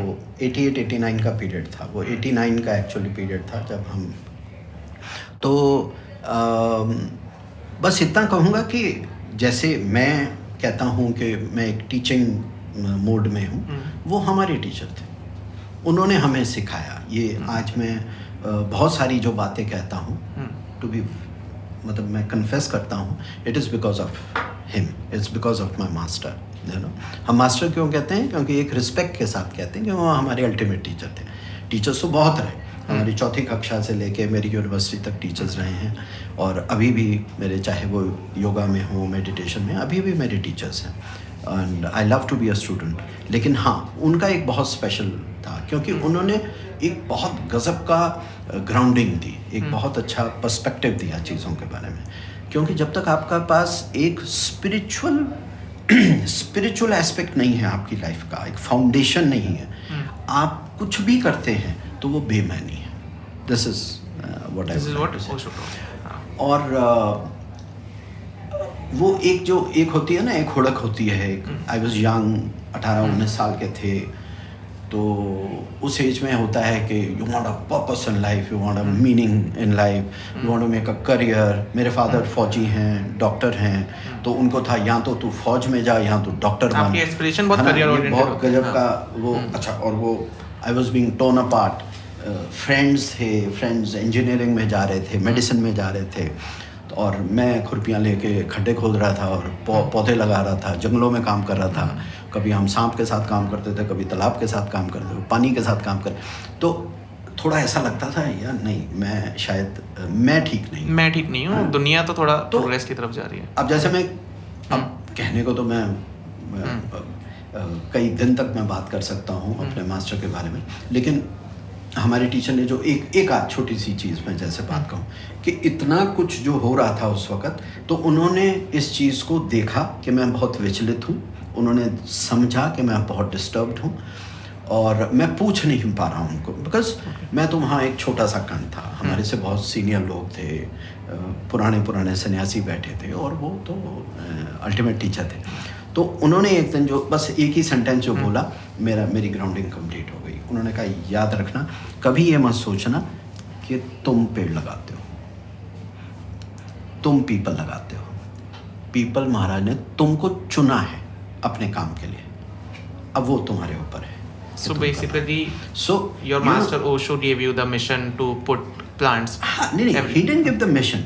88-89 का पीरियड था, वो 89 का एक्चुअली पीरियड था जब हम, तो बस इतना कहूँगा कि जैसे मैं कहता हूँ कि मैं एक टीचिंग मोड में हूँ, वो हमारे टीचर थे, उन्होंने हमें सिखाया। ये आज मैं बहुत सारी जो बातें कहता हूँ, टू बी मतलब मैं कन्फेस करता हूँ, it is because of him, it's because of my master, you know. हम मास्टर क्यों कहते हैं? क्योंकि एक रिस्पेक्ट के साथ कहते हैं कि वो हमारे अल्टीमेट टीचर थे। टीचर्स तो बहुत रहे, हमारी 4th कक्षा से लेके मेरी यूनिवर्सिटी तक टीचर्स रहे हैं, और अभी भी मेरे, चाहे वो योगा में हो, मेडिटेशन में, अभी भी मेरे टीचर्स हैं, and I love to be a student. लेकिन हाँ, उनका एक बहुत स्पेशल था, क्योंकि उन्होंने एक बहुत गज़ब का ग्राउंडिंग दी, एक बहुत अच्छा पर्सपेक्टिव दिया चीज़ों के बारे में। क्योंकि जब तक आपका पास एक स्पिरिचुअल एस्पेक्ट नहीं है आपकी लाइफ का, एक फाउंडेशन नहीं है, आप कुछ भी करते हैं तो वो बेमानी है। This is what I. और वो एक होती है ना, एक हुड़क होती है, आई वॉज यंग, 18-19 साल के थे, तो उस एज में होता है कि you want a purpose in life, you want a meaning in life, you want to make a career. मेरे फादर फौजी हैं, डॉक्टर हैं, तो उनको था या तो तू फौज में जा या तो डॉक्टर बन। आपकी एस्पिरेशन बहुत करियर ओरिएंटेड, बहुत गजब का वो। अच्छा, और वो I was being tone apart. Friends थे, फ्रेंड्स इंजीनियरिंग में जा रहे थे, मेडिसिन में जा रहे थे, और मैं खुरपियाँ लेके खड्डे खोद रहा था और पौधे लगा रहा था, जंगलों में काम कर रहा था। कभी हम सांप के साथ काम करते थे, कभी तालाब के साथ काम करते थे, पानी के साथ काम कर। तो थोड़ा ऐसा लगता था यार नहीं, मैं शायद मैं ठीक नहीं हूँ। हाँ। दुनिया तो थोड़ा प्रोग्रेस की तरफ जा रही है। अब जैसे मैं अब कहने को तो मैं कई दिन तक मैं बात कर सकता हूँ अपने मास्टर के बारे में, लेकिन हमारे टीचर ने जो एक आध छोटी सी चीज़ में जैसे बात कहूँ कि इतना कुछ जो हो रहा था उस वक़्त, तो उन्होंने इस चीज़ को देखा कि मैं बहुत विचलित हूँ, उन्होंने समझा कि मैं बहुत डिस्टर्ब्ड हूँ और मैं पूछ नहीं पा रहा हूँ उनको, बिकॉज मैं तो वहाँ एक छोटा सा कण था, हमारे से बहुत सीनियर लोग थे, पुराने सन्यासी बैठे थे, और वो तो अल्टीमेट टीचर थे। तो उन्होंने एक दिन जो बस एक ही सेंटेंस जो बोला, मेरी ग्राउंडिंग कंप्लीट हो गई। उन्होंने कहा याद रखना, कभी ये मत सोचना कि तुम पेड़ लगाते हो, तुम पीपल लगाते हो। पीपल महाराज ने तुमको चुना है अपने काम के लिए, अब वो तुम्हारे ऊपर है। So basically, your master Osho gave you the mission to put plants. नहीं, he didn't give the mission.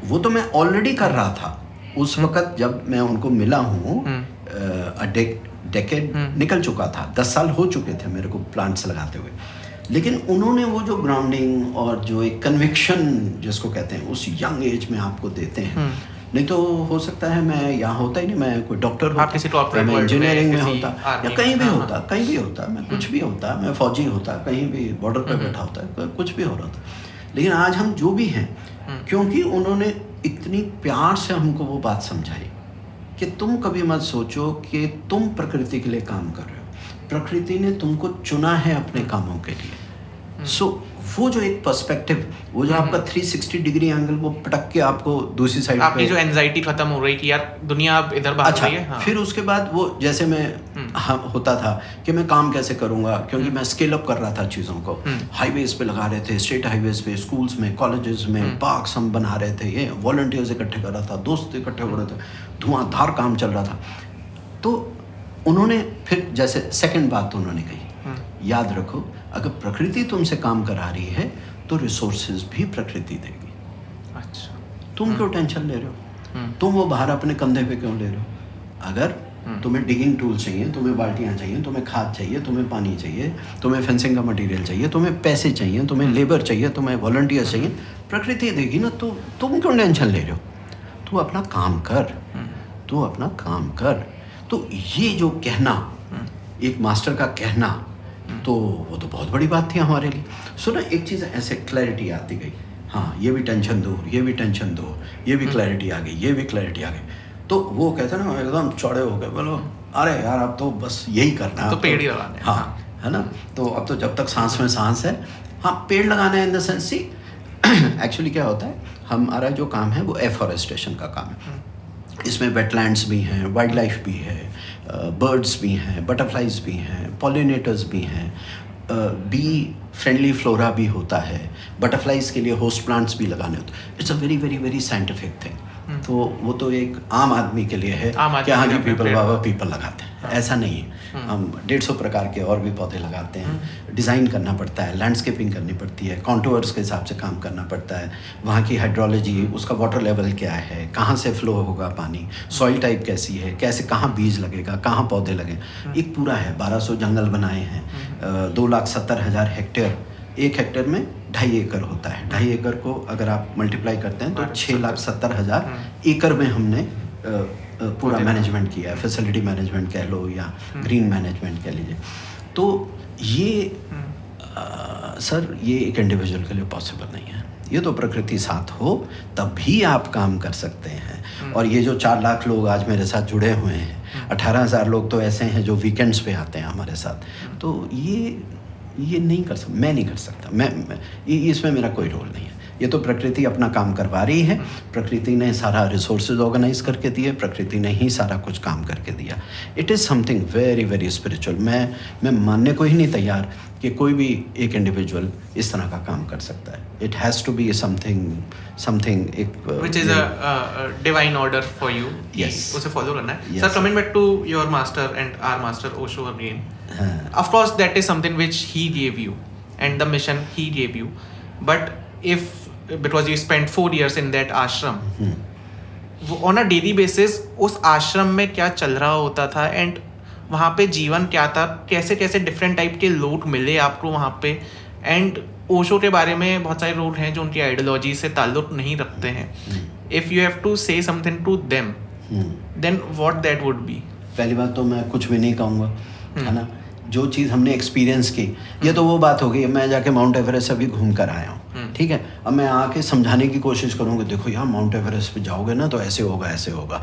वो तो मैं ऑलरेडी कर रहा था उस वक्त जब मैं उनको मिला हूँ। डेकेड निकल चुका था, 10 साल हो चुके थे मेरे को प्लांट्स लगाते हुए, लेकिन उन्होंने वो जो ग्राउंडिंग और जो एक कन्विक्शन जिसको कहते हैं उस यंग एज में आपको देते हैं। नहीं तो हो सकता है मैं यहाँ होता ही नहीं, मैं कोई डॉक्टर होता, मैं इंजीनियरिंग में होता, या कहीं भी होता, मैं कुछ भी होता, मैं फौजी होता, कहीं भी बॉर्डर पर बैठा होता, कुछ भी हो रहा था। लेकिन आज हम जो भी हैं, क्योंकि उन्होंने इतनी प्यार से हमको वो बात समझाई कि तुम कभी मत सोचो कि तुम प्रकृति के लिए काम कर रहे हो, प्रकृति ने तुमको चुना है अपने कामों के लिए। सो वो जो एक पर्सपेक्टिव, वो जो आपका 360 डिग्री एंगल, वो पटक के आपको दूसरी साइड आपकी जो एंजाइटी खत्म हो रही कि यार दुनिया अब इधर भाग रही है। हाँ। फिर उसके बाद वो जैसे मैं होता था कि मैं काम कैसे करूँगा, क्योंकि मैं स्केल अप कर रहा था चीज़ों को। हाईवेज पे लगा रहे थे, स्टेट हाईवेज पे, स्कूल्स में, कॉलेजेस में, पार्क्स हम बना रहे थे, ये वॉलंटियर्स इकट्ठे कर रहा था, दोस्त इकट्ठे हो रहे थे, धुआंधार काम चल रहा था। तो उन्होंने फिर जैसे सेकंड बात उन्होंने कही, याद रखो अगर प्रकृति तुमसे काम करा रही है तो रिसोर्सेज भी प्रकृति देगी। अच्छा, तुम क्यों टेंशन ले रहे हो? तुम वो भार अपने कंधे पे क्यों ले रहे हो? अगर तुम्हें डिगिंग टूल चाहिए, तुम्हें बाल्टियाँ चाहिए, तुम्हें खाद चाहिए, तुम्हें पानी चाहिए, तुम्हें फेंसिंग का मटेरियल चाहिए, तुम्हें पैसे चाहिए, तुम्हें लेबर चाहिए, तुम्हें वॉलंटियर चाहिए, प्रकृति देगी ना। तो तुम क्यों टेंशन ले रहे हो? तू अपना काम कर, तू अपना काम कर। तो ये जो कहना, एक मास्टर का कहना, तो वो तो बहुत बड़ी बात थी हमारे लिए। सो ना एक चीज़ ऐसे क्लैरिटी आती गई, हाँ ये भी टेंशन दूर, ये भी टेंशन दूर, ये भी क्लैरिटी आ गई, ये भी क्लैरिटी आ गई। तो वो कहते हैं ना एकदम चौड़े हो गए, बोलो अरे यार अब तो बस यही करना है, तो पेड़ ही लगाने हैं। हाँ, है ना। तो अब तो जब तक सांस में सांस है, हाँ पेड़ लगाना है in the sense see actually क्या होता है, हमारा जो काम है वो एफॉरेस्टेशन का काम है। इसमें वेटलैंड्स भी हैं, वाइल्ड लाइफ भी है, बर्ड्स भी हैं, बटरफ्लाइज भी हैं, पॉलिनेटर्स भी हैं, बी फ्रेंडली फ्लोरा भी होता है, बटरफ्लाइज के लिए होस्ट प्लांट्स भी लगाने होते हैं। It's a very very very scientific thing. तो वो तो एक आम आदमी के लिए है कि हाँ जी पीपल बाबा पीपल लगाते हैं, ऐसा नहीं है। हम 150 प्रकार के और भी पौधे लगाते हैं। डिज़ाइन करना पड़ता है, लैंडस्केपिंग करनी पड़ती है, कॉन्टूर्स के हिसाब से काम करना पड़ता है, वहाँ की हाइड्रोलॉजी, उसका वाटर लेवल क्या है, कहाँ से फ्लो होगा पानी, सॉइल टाइप कैसी है, कैसे कहाँ बीज लगेगा, कहाँ पौधे लगे, एक पूरा है। 1200 जंगल बनाए हैं, 2,70,000 हेक्टेयर, 1 हेक्टेयर में 2.5 एकड़ होता है। 2.5 एकड़ को अगर आप मल्टीप्लाई करते हैं तो 6,70,000 एकड़ में हमने पूरा मैनेजमेंट किया है, फैसिलिटी मैनेजमेंट कह लो या ग्रीन मैनेजमेंट कह लीजिए। तो ये सर ये एक इंडिविजुअल के लिए पॉसिबल नहीं है, ये तो प्रकृति साथ हो तब भी आप काम कर सकते हैं। और ये जो 4 लाख लोग आज मेरे साथ जुड़े हुए हैं, 18,000 लोग तो ऐसे हैं जो वीकेंड्स पे आते हैं हमारे साथ, तो ये नहीं कर सकता, मैं नहीं कर सकता, मैं इसमें मेरा कोई रोल नहीं है। ये तो प्रकृति अपना काम करवा रही है, प्रकृति ने सारा रिसोर्सेज ऑर्गेनाइज करके दिए, प्रकृति ने ही सारा कुछ काम करके दिया. It is something very very spiritual. मैं मानने को ही नहीं तैयार कि कोई भी एक इंडिविजुअल इस तरह का काम कर सकता है. It has to be something एक which is a divine order for you. Yes. उसे follow करना है. Yes. Sir, coming back to your master and our master Osho again. Of course, that is something which he gave you, and the mission he gave you. But if because you spent 4 years in that ashram, on a daily basis उस आश्रम में क्या चल रहा होता था एंड वहाँ पे जीवन क्या था, कैसे कैसे डिफरेंट टाइप के लोग मिले आपको वहाँ पे, एंड ओशो के बारे में बहुत सारे लोग हैं जो उनकी आइडियोलॉजी से ताल्लुक नहीं रखते हैं. If you have to say something to them, then what that would be? पहली बात तो मैं कुछ भी नहीं कहूँगा, है ना. जो चीज़ हमने एक्सपीरियंस की, ये तो वो बात हो गई. मैं जाके माउंट एवरेस्ट अभी घूम कर आया हूँ, ठीक है. अब मैं आके समझाने की कोशिश करूँगा, देखो यार माउंट एवरेस्ट पे जाओगे ना तो ऐसे होगा ऐसे होगा.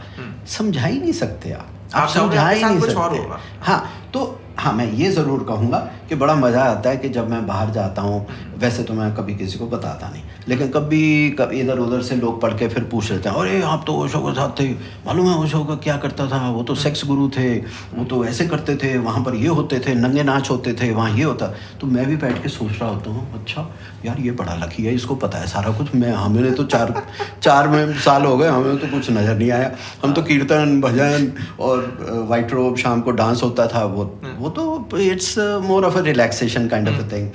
समझा ही नहीं सकते आप समझा ही नहीं सकते. हाँ, तो हाँ, मैं ये ज़रूर कहूँगा कि बड़ा मज़ा आता है कि जब मैं बाहर जाता हूँ. वैसे तो मैं कभी किसी को बताता नहीं, लेकिन कभी इधर उधर से लोग पढ़ के फिर पूछ लेते हैं, अरे आप तो ओशो के साथ थे, मालूम है ओशो का क्या करता था, वो तो सेक्स गुरु थे, वो तो ऐसे करते थे, वहाँ पर ये होते थे, नंगे नाच होते थे, वहाँ ये होता. तो मैं भी बैठ के सोच रहा होता हूँ, अच्छा यार ये बड़ा लकी है, इसको पता है सारा कुछ. हमें तो चार में साल हो गए, हमें तो कुछ नज़र नहीं आया. हम तो कीर्तन भजन और वाइट रोब, शाम को डांस होता था, वो तो it's more of a relaxation kind of a thing.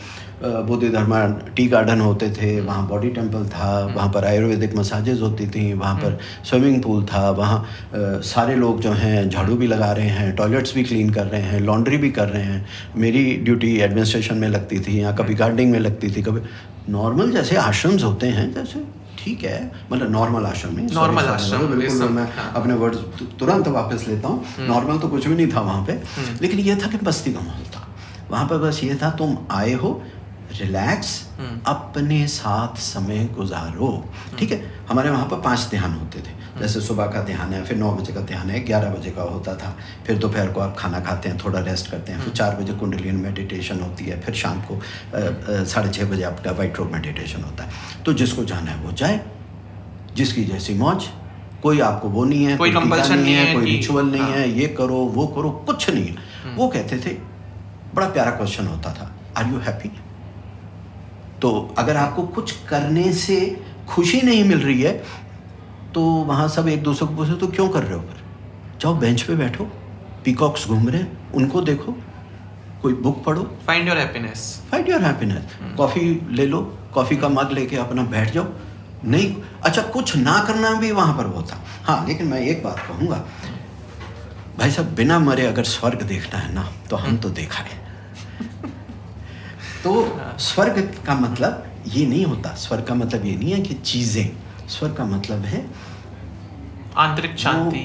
Bodhi Dharma tea garden होते थे, वहाँ बॉडी टेम्पल था, वहाँ पर आयुर्वेदिक मसाजेज होती थी, वहाँ पर स्विमिंग पूल था, वहाँ सारे लोग जो हैं झाड़ू भी लगा रहे हैं, टॉयलेट्स भी क्लीन कर रहे हैं, लॉन्ड्री भी कर रहे हैं. मेरी ड्यूटी एडमिनिस्ट्रेशन में लगती थी, या कभी गार्डनिंग में लगती थी, कभी नॉर्मल जैसे आश्रम्स होते हैं जैसे, ठीक है, मतलब नॉर्मल आश्रम में. नॉर्मल आश्रम, बिल्कुल. मैं अपने वर्ड तुरंत वापस लेता हूँ. नॉर्मल तो कुछ भी नहीं था वहाँ पे, लेकिन ये था कि बस्ती का माहौल था वहाँ पर. बस ये था, तुम आए हो, रिलैक्स, अपने साथ समय गुजारो, ठीक है. हमारे वहाँ पर 5 ध्यान होते थे. जैसे सुबह का ध्यान है, फिर 9 बजे का ध्यान है, 11 बजे का होता था, फिर दोपहर को आप खाना खाते हैं, थोड़ा रेस्ट करते हैं, फिर 4 बजे कुंडलिनी मेडिटेशन होती है, फिर शाम को 6:30 बजे आपका वाइट रोब मेडिटेशन होता है. तो जिसको जाना है वो जाए, जिसकी जैसी मौज. कोई आपको वो नहीं है, कोई कंपल्शन नहीं है, कोई रिचुअल नहीं है, ये करो वो करो, कुछ नहीं है. वो कहते थे, बड़ा प्यारा क्वेश्चन होता था, आर यू हैप्पी? तो अगर आपको कुछ करने से खुशी नहीं मिल रही है तो वहाँ सब एक दूसरे को पूछो, तो क्यों कर रहे हो? फिर जाओ बेंच पे बैठो, पीकॉक्स घूम रहे हैं उनको देखो, कोई बुक पढ़ो, फाइंड योर हैप्पीनेस. कॉफ़ी ले लो, कॉफ़ी का मग लेके अपना बैठ जाओ. नहीं, अच्छा कुछ ना करना भी वहाँ पर वो था. हाँ, लेकिन मैं एक बात कहूँगा भाई साहब, बिना मरे अगर स्वर्ग देखना है ना तो हम तो देखा है. तो स्वर्ग का मतलब ये नहीं होता, स्वर्ग का मतलब ये नहीं है कि चीज़ें, स्वर्ग का मतलब है आंतरिक शांति.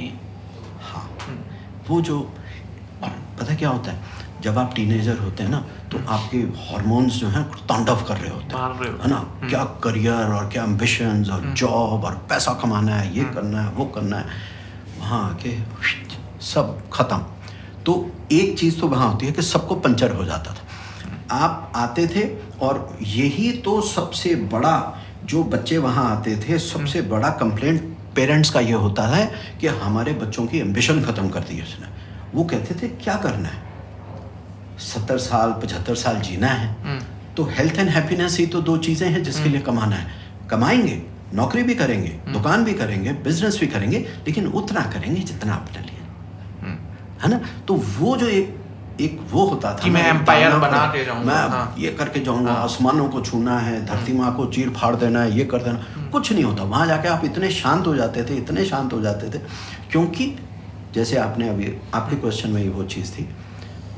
हाँ, वो जो, और पता क्या होता है, जब आप टीनेजर होते हैं ना तो आपके हार्मोन्स जो हैं तांडव कर रहे होते हैं, है ना. क्या करियर और क्या एम्बिशंस और जॉब और पैसा कमाना है, ये करना है वो करना है, वहाँ आके सब खत्म. तो एक चीज़ तो वहाँ होती है कि सबको पंचर हो जाता था. आप आते थे और यही तो सबसे बड़ा, जो बच्चे वहाँ आते थे, सबसे बड़ा कंप्लेंट पेरेंट्स का ये होता है कि हमारे बच्चों की एम्बिशन ख़त्म कर दी उसने. वो कहते थे क्या करना है, 70 साल 75 साल जीना है, तो हेल्थ एंड हैप्पीनेस ही तो 2 चीज़ें हैं जिसके लिए कमाना है. कमाएंगे, नौकरी भी करेंगे, दुकान भी करेंगे, बिजनेस भी करेंगे, लेकिन उतना करेंगे जितना अपने लिए, है ना. तो वो जो एक वो होता था कि मैं एम्पायर बना के जाऊंगा, मैं ये करके जाऊंगा, आसमानों को छूना है, धरती माँ को चीर फाड़ देना है, ये कर देना. कुछ नहीं होता. वहाँ जाके आप इतने शांत हो जाते थे, इतने शांत हो जाते थे, क्योंकि जैसे आपने अभी आपके क्वेश्चन में ही वो चीज़ थी,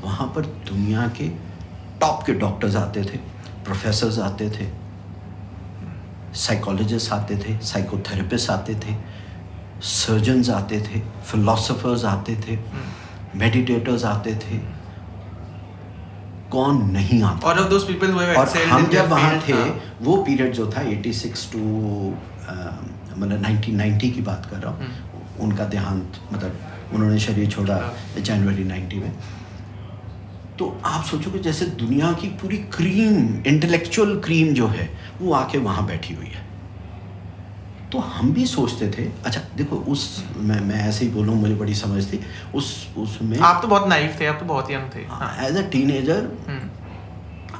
वहाँ पर दुनिया के टॉप के डॉक्टर्स आते थे, प्रोफेसर्स आते थे, साइकोलॉजिस्ट आते थे, साइकोथेरेपिस्ट आते थे, सर्जन्स आते थे, फिलोसोफर्स आते थे, मेडिटेटर्स आते थे. कौन नहीं आता? All of those people who have और excelled हम in their जब वहाँ field, थे, वो पीरियड जो था 86 टू मतलब 1990 की बात कर रहा हूँ. उनका देहांत, मतलब उन्होंने शरीर छोड़ा जनवरी 90 में. तो आप सोचो कि जैसे दुनिया की पूरी क्रीम, इंटेलेक्चुअल क्रीम जो है वो आके वहाँ बैठी हुई है. तो हम भी सोचते थे, अच्छा देखो उस मैं ऐसे ही बोलूँ, मुझे बड़ी समझ थी उसमें। आप तो बहुत नाइव थे, आप तो बहुत यंग थे। एज अ टीनेजर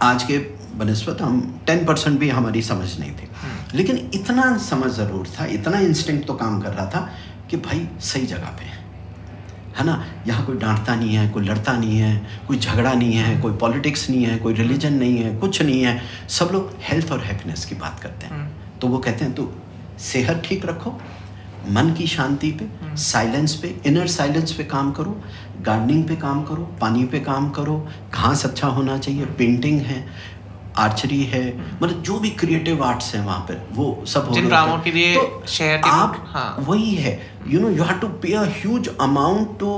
आज के बनस्पत हम 10% भी हमारी समझ नहीं थी, लेकिन इतना समझ ज़रूर था, इतना इंस्टिंक्ट तो काम कर रहा था कि भाई सही जगह पे है ना, यहाँ कोई डांटता नहीं है, कोई लड़ता नहीं है, कोई झगड़ा नहीं है, कोई पॉलिटिक्स नहीं है, कोई रिलीजन नहीं है, कुछ नहीं है, सब लोग हेल्थ और हैप्पीनेस की बात करते हैं। तो वो कहते हैं तो सेहत ठीक रखो, मन की शांति पे, साइलेंस पे, इनर साइलेंस पे काम करो, गार्डनिंग पे काम करो, पानी पे काम करो, घास अच्छा होना चाहिए, पेंटिंग है, आर्चरी है, मतलब जो भी क्रिएटिव आर्ट्स हैं वहाँ पे वो सब हो जिन रहे होते कामों हैं। के लिए तो शहर के आप लोग, हाँ। वही है, you know you have to pay a huge amount to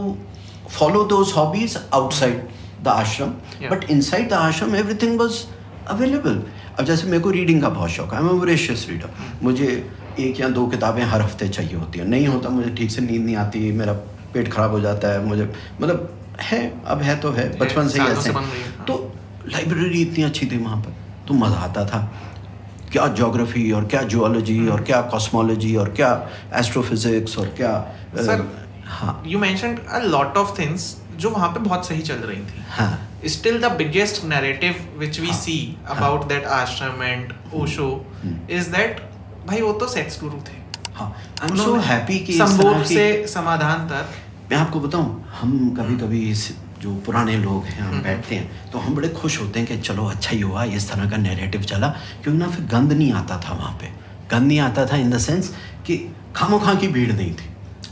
follow those hobbies outside the ashram, but inside the ashram everything was available. अब जैसे मेरे को रीडिंग का बहुत शौक है, I am a voracious reader, मुझे 1 या 2 किताबें हर हफ्ते चाहिए होती हैं, नहीं होता मुझे ठीक से नींद नहीं आती, मेरा पेट खराब हो जाता है, मुझे मतलब है, अब है तो है, बचपन से ही सालों से ऐसे बन गई है। तो लाइब्रेरी इतनी अच्छी थी वहाँ पर, तो मज़ा आता था, क्या ज्योग्राफी और क्या जियोलॉजी और क्या कॉस्मोलॉजी और क्या एस्ट्रोफिजिक्स और क्या सर, हाँ you mentioned a lot of things जो वहाँ पे बहुत सही चल रही थी। हाँ Still the biggest narrative which we see about that ashram and Osho is that भाई वो तो सेक्स गुरु थे। हाँ, आई एम सो हैप्पी कि इस संभोग तरह की- से समाधान तक। मैं आपको बताऊं, हम कभी कभी जो पुराने लोग हैं हम बैठते हैं तो हम बड़े खुश होते हैं कि चलो अच्छा ही हुआ इस तरह का नैरेटिव चला, क्योंकि ना फिर गंद नहीं आता था वहाँ पे, गंद नहीं आता था इन द सेंस कि खामोखा की भीड़ नहीं थी।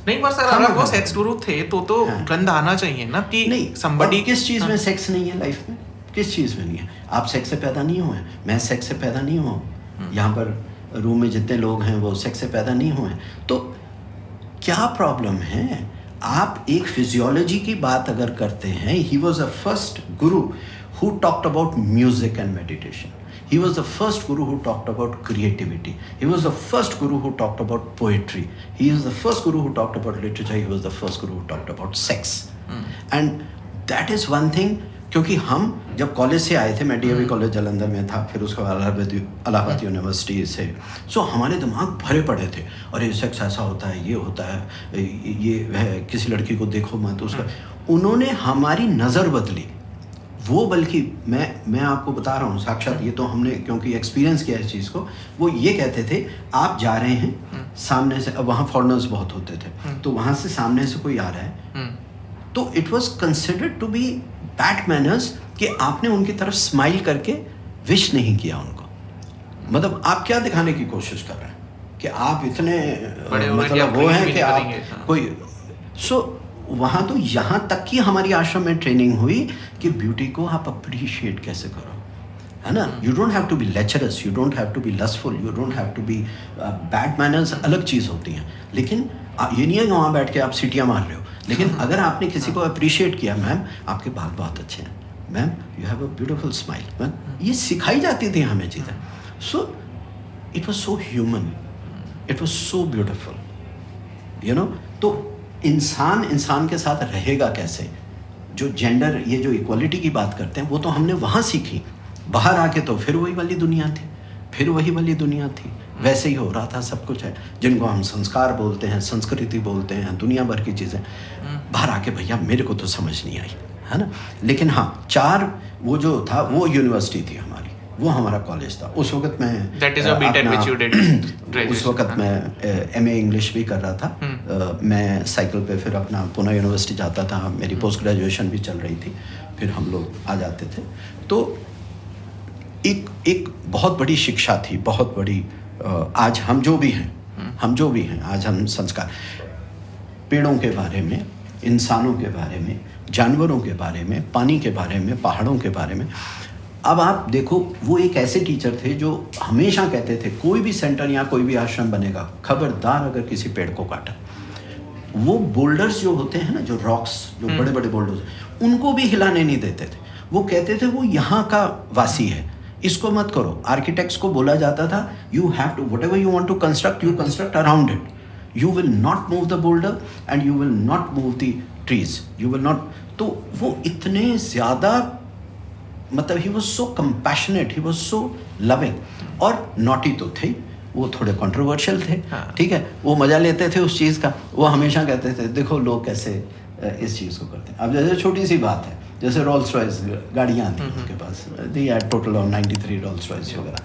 नहीं पर सर अगर वो सेक्स गुरु थे तो हाँ। गंद आना चाहिए ना कि नहीं, somebody और किस चीज़ में सेक्स नहीं है लाइफ में, किस चीज़ में नहीं है? आप सेक्स से पैदा नहीं हुए, मैं सेक्स से पैदा नहीं हुआ, यहाँ पर रूम में जितने लोग हैं वो सेक्स से पैदा नहीं हुए, तो क्या प्रॉब्लम है? आप एक फिजियोलॉजी की बात अगर करते हैं, he was the first Guru who talked about music and meditation, he was the first guru who talked about creativity, he was the first guru who talked about poetry, he is the first guru who talked about literature, he was the first guru who talked about sex. And that is one thing, क्योंकि हम जब कॉलेज से आए थे, मैं डीएवी कॉलेज जालंधर में था, फिर उसके बाद इलाहाबाद यूनिवर्सिटी से, सो हमारे दिमाग भरे पड़े थे, अरे सेक्स ऐसा होता है, ये होता है, ये है, किसी लड़की को देखो मत उसका। उन्होंने हमारी नज़र बदली, वो बल्कि मैं आपको बता रहा हूँ साक्षात, ये तो हमने क्योंकि एक्सपीरियंस किया इस चीज़ को, वो ये कहते थे आप जा रहे हैं सामने से, अब वहाँ फॉरेनर्स बहुत होते थे, तो वहाँ से सामने से कोई आ रहा है तो it was considered to be bad manners कि आपने उनकी तरफ स्माइल करके विश नहीं किया उनको, मतलब आप क्या दिखाने की कोशिश कर रहे हैं कि आप इतने मतलब वो हैं कि आप कोई वहाँ तो यहाँ तक कि हमारी आश्रम में ट्रेनिंग हुई कि ब्यूटी को आप अप्रिशिएट कैसे करो, है ना। You don't have to be lecherous, you don't have to be lustful, you don't have to be bad manners, अलग चीज़ होती हैं, लेकिन ये नहीं है कि वहाँ बैठ के आप सीटियाँ मार रहे हो, लेकिन अगर आपने किसी को अप्रिशिएट किया, मैम आपके बाल बहुत अच्छे हैं, ma'am you have a beautiful smile, ma'am, ये सिखाई जाती थी हमें चीज़ें। So it was so human, it was so beautiful, you know. तो इंसान के साथ रहेगा कैसे, जो जेंडर, ये जो इक्वलिटी की बात करते हैं, वो तो हमने वहाँ सीखी, बाहर आके तो फिर वही वाली दुनिया थी, फिर वही वाली दुनिया थी, वैसे ही हो रहा था सब कुछ है, जिनको हम संस्कार बोलते हैं, संस्कृति बोलते हैं, दुनिया भर की चीज़ें, बाहर आके भैया मेरे को तो समझ नहीं आई, है ना। लेकिन हाँ, 4 वो जो था वो यूनिवर्सिटी थी हमारी, वो हमारा कॉलेज था उस वक्त। मैं That is a B.Tech which you did, उस वक्त मैं MA इंग्लिश भी कर रहा था, मैं साइकिल पे फिर अपना पुणे यूनिवर्सिटी जाता था, मेरी पोस्ट ग्रेजुएशन भी चल रही थी, फिर हम लोग आ जाते थे, तो एक बहुत बड़ी शिक्षा थी, बहुत बड़ी। आज हम जो भी हैं, आज हम संस्कार, पेड़ों के बारे में, इंसानों के बारे में, जानवरों के बारे में, पानी के बारे में, पहाड़ों के बारे में। अब आप देखो, वो एक ऐसे टीचर थे जो हमेशा कहते थे कोई भी सेंटर या कोई भी आश्रम बनेगा, खबरदार अगर किसी पेड़ को काटा। वो बोल्डर्स जो होते हैं ना, जो रॉक्स, जो बड़े बड़े बोल्डर्स, उनको भी हिलाने नहीं देते थे। वो कहते थे वो यहाँ का वासी है, इसको मत करो। आर्किटेक्ट्स को बोला जाता था you have to, whatever you want to construct, you construct around it, you will not move the boulder and you will not move the trees, you will not. तो वो इतने ज़्यादा, मतलब he was so compassionate, he was so loving. और नॉटी तो थे, वो थोड़े कंट्रोवर्शियल थे, हाँ। ठीक है, वो मज़ा लेते थे उस चीज़ का, वो हमेशा कहते थे देखो लोग कैसे इस चीज़ को करते हैं। अब जैसे छोटी सी बात है, जैसे रोल्स रॉयस गाड़ियाँ आती हैं उनके पास, they are total of 93 Rolls Royce वगैरह,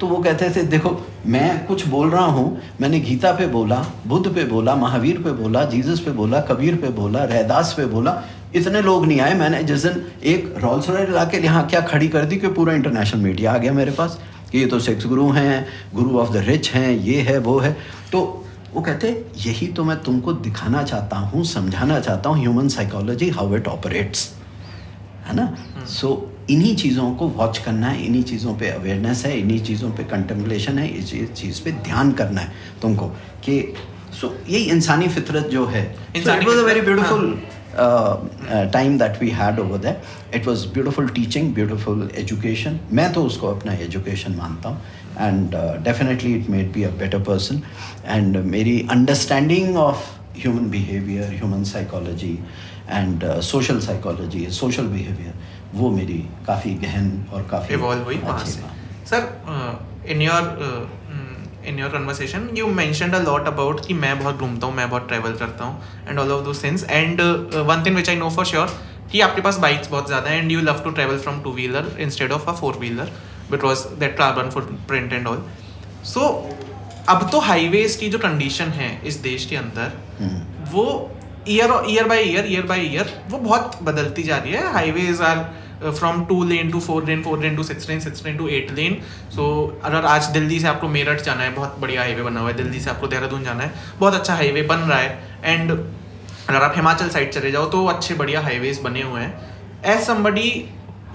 तो वो कहते थे देखो मैं कुछ बोल रहा हूँ, मैंने गीता पे बोला, बुद्ध पे बोला, महावीर पे बोला, जीसस पे बोला, कबीर पे बोला, रैदास पे बोला, इतने लोग नहीं आए। मैंने जिस दिन एक रोल्स रॉयस ला के यहाँ क्या खड़ी कर दी कि पूरा इंटरनेशनल मीडिया आ गया मेरे पास कि ये तो सेक्स गुरु हैं, गुरु ऑफ द रिच हैं, ये है वो है। तो वो कहते यही तो मैं तुमको दिखाना चाहता हूँ, समझाना चाहता हूँ, human psychology how it operates, है ना। सो इन्हीं चीज़ों को वॉच करना है, इन्हीं चीज़ों पे अवेयरनेस है, इन्हीं चीज़ों पे कंटेम्पलेशन है, इस चीज़ पे ध्यान करना है तुमको कि सो यही इंसानी फितरत जो है। It was a very beautiful time that we had over there. It was beautiful teaching, beautiful education. मैं तो उसको अपना एजुकेशन मानता हूँ and definitely it made be a better person. And मेरी understanding of human behaviour, human psychology and social psychology, social behaviour, वो मेरी काफ़ी गहन और काफ़ी इवॉल्व हुई वहाँ से। Sir in your conversation you mentioned a lot about कि मैं बहुत घूमता हूँ, मैं बहुत ट्रैवल करता हूँ and all of those things, and one thing which I know for sure कि आपके पास बाइक्स बहुत ज़्यादा है and you love to travel from 2 wheeler instead of a 4 wheeler because that carbon footprint and all. So अब तो हाईवेज की जो कंडीशन है इस देश के अंदर वो ईयर बाय ईयर वो बहुत बदलती जा रही है। Highways are from 2 lane to 4 lane, 4 lane to 6 lane, 6 lane to 8 lane. So अगर आज दिल्ली से आपको मेरठ जाना है, बहुत बढ़िया हाईवे बना हुआ है, दिल्ली से आपको देहरादून जाना है, बहुत अच्छा हाईवे बन रहा है। एंड अगर आप हिमाचल साइड चले जाओ तो अच्छे बढ़िया हाईवेज बने हुए हैं। As somebody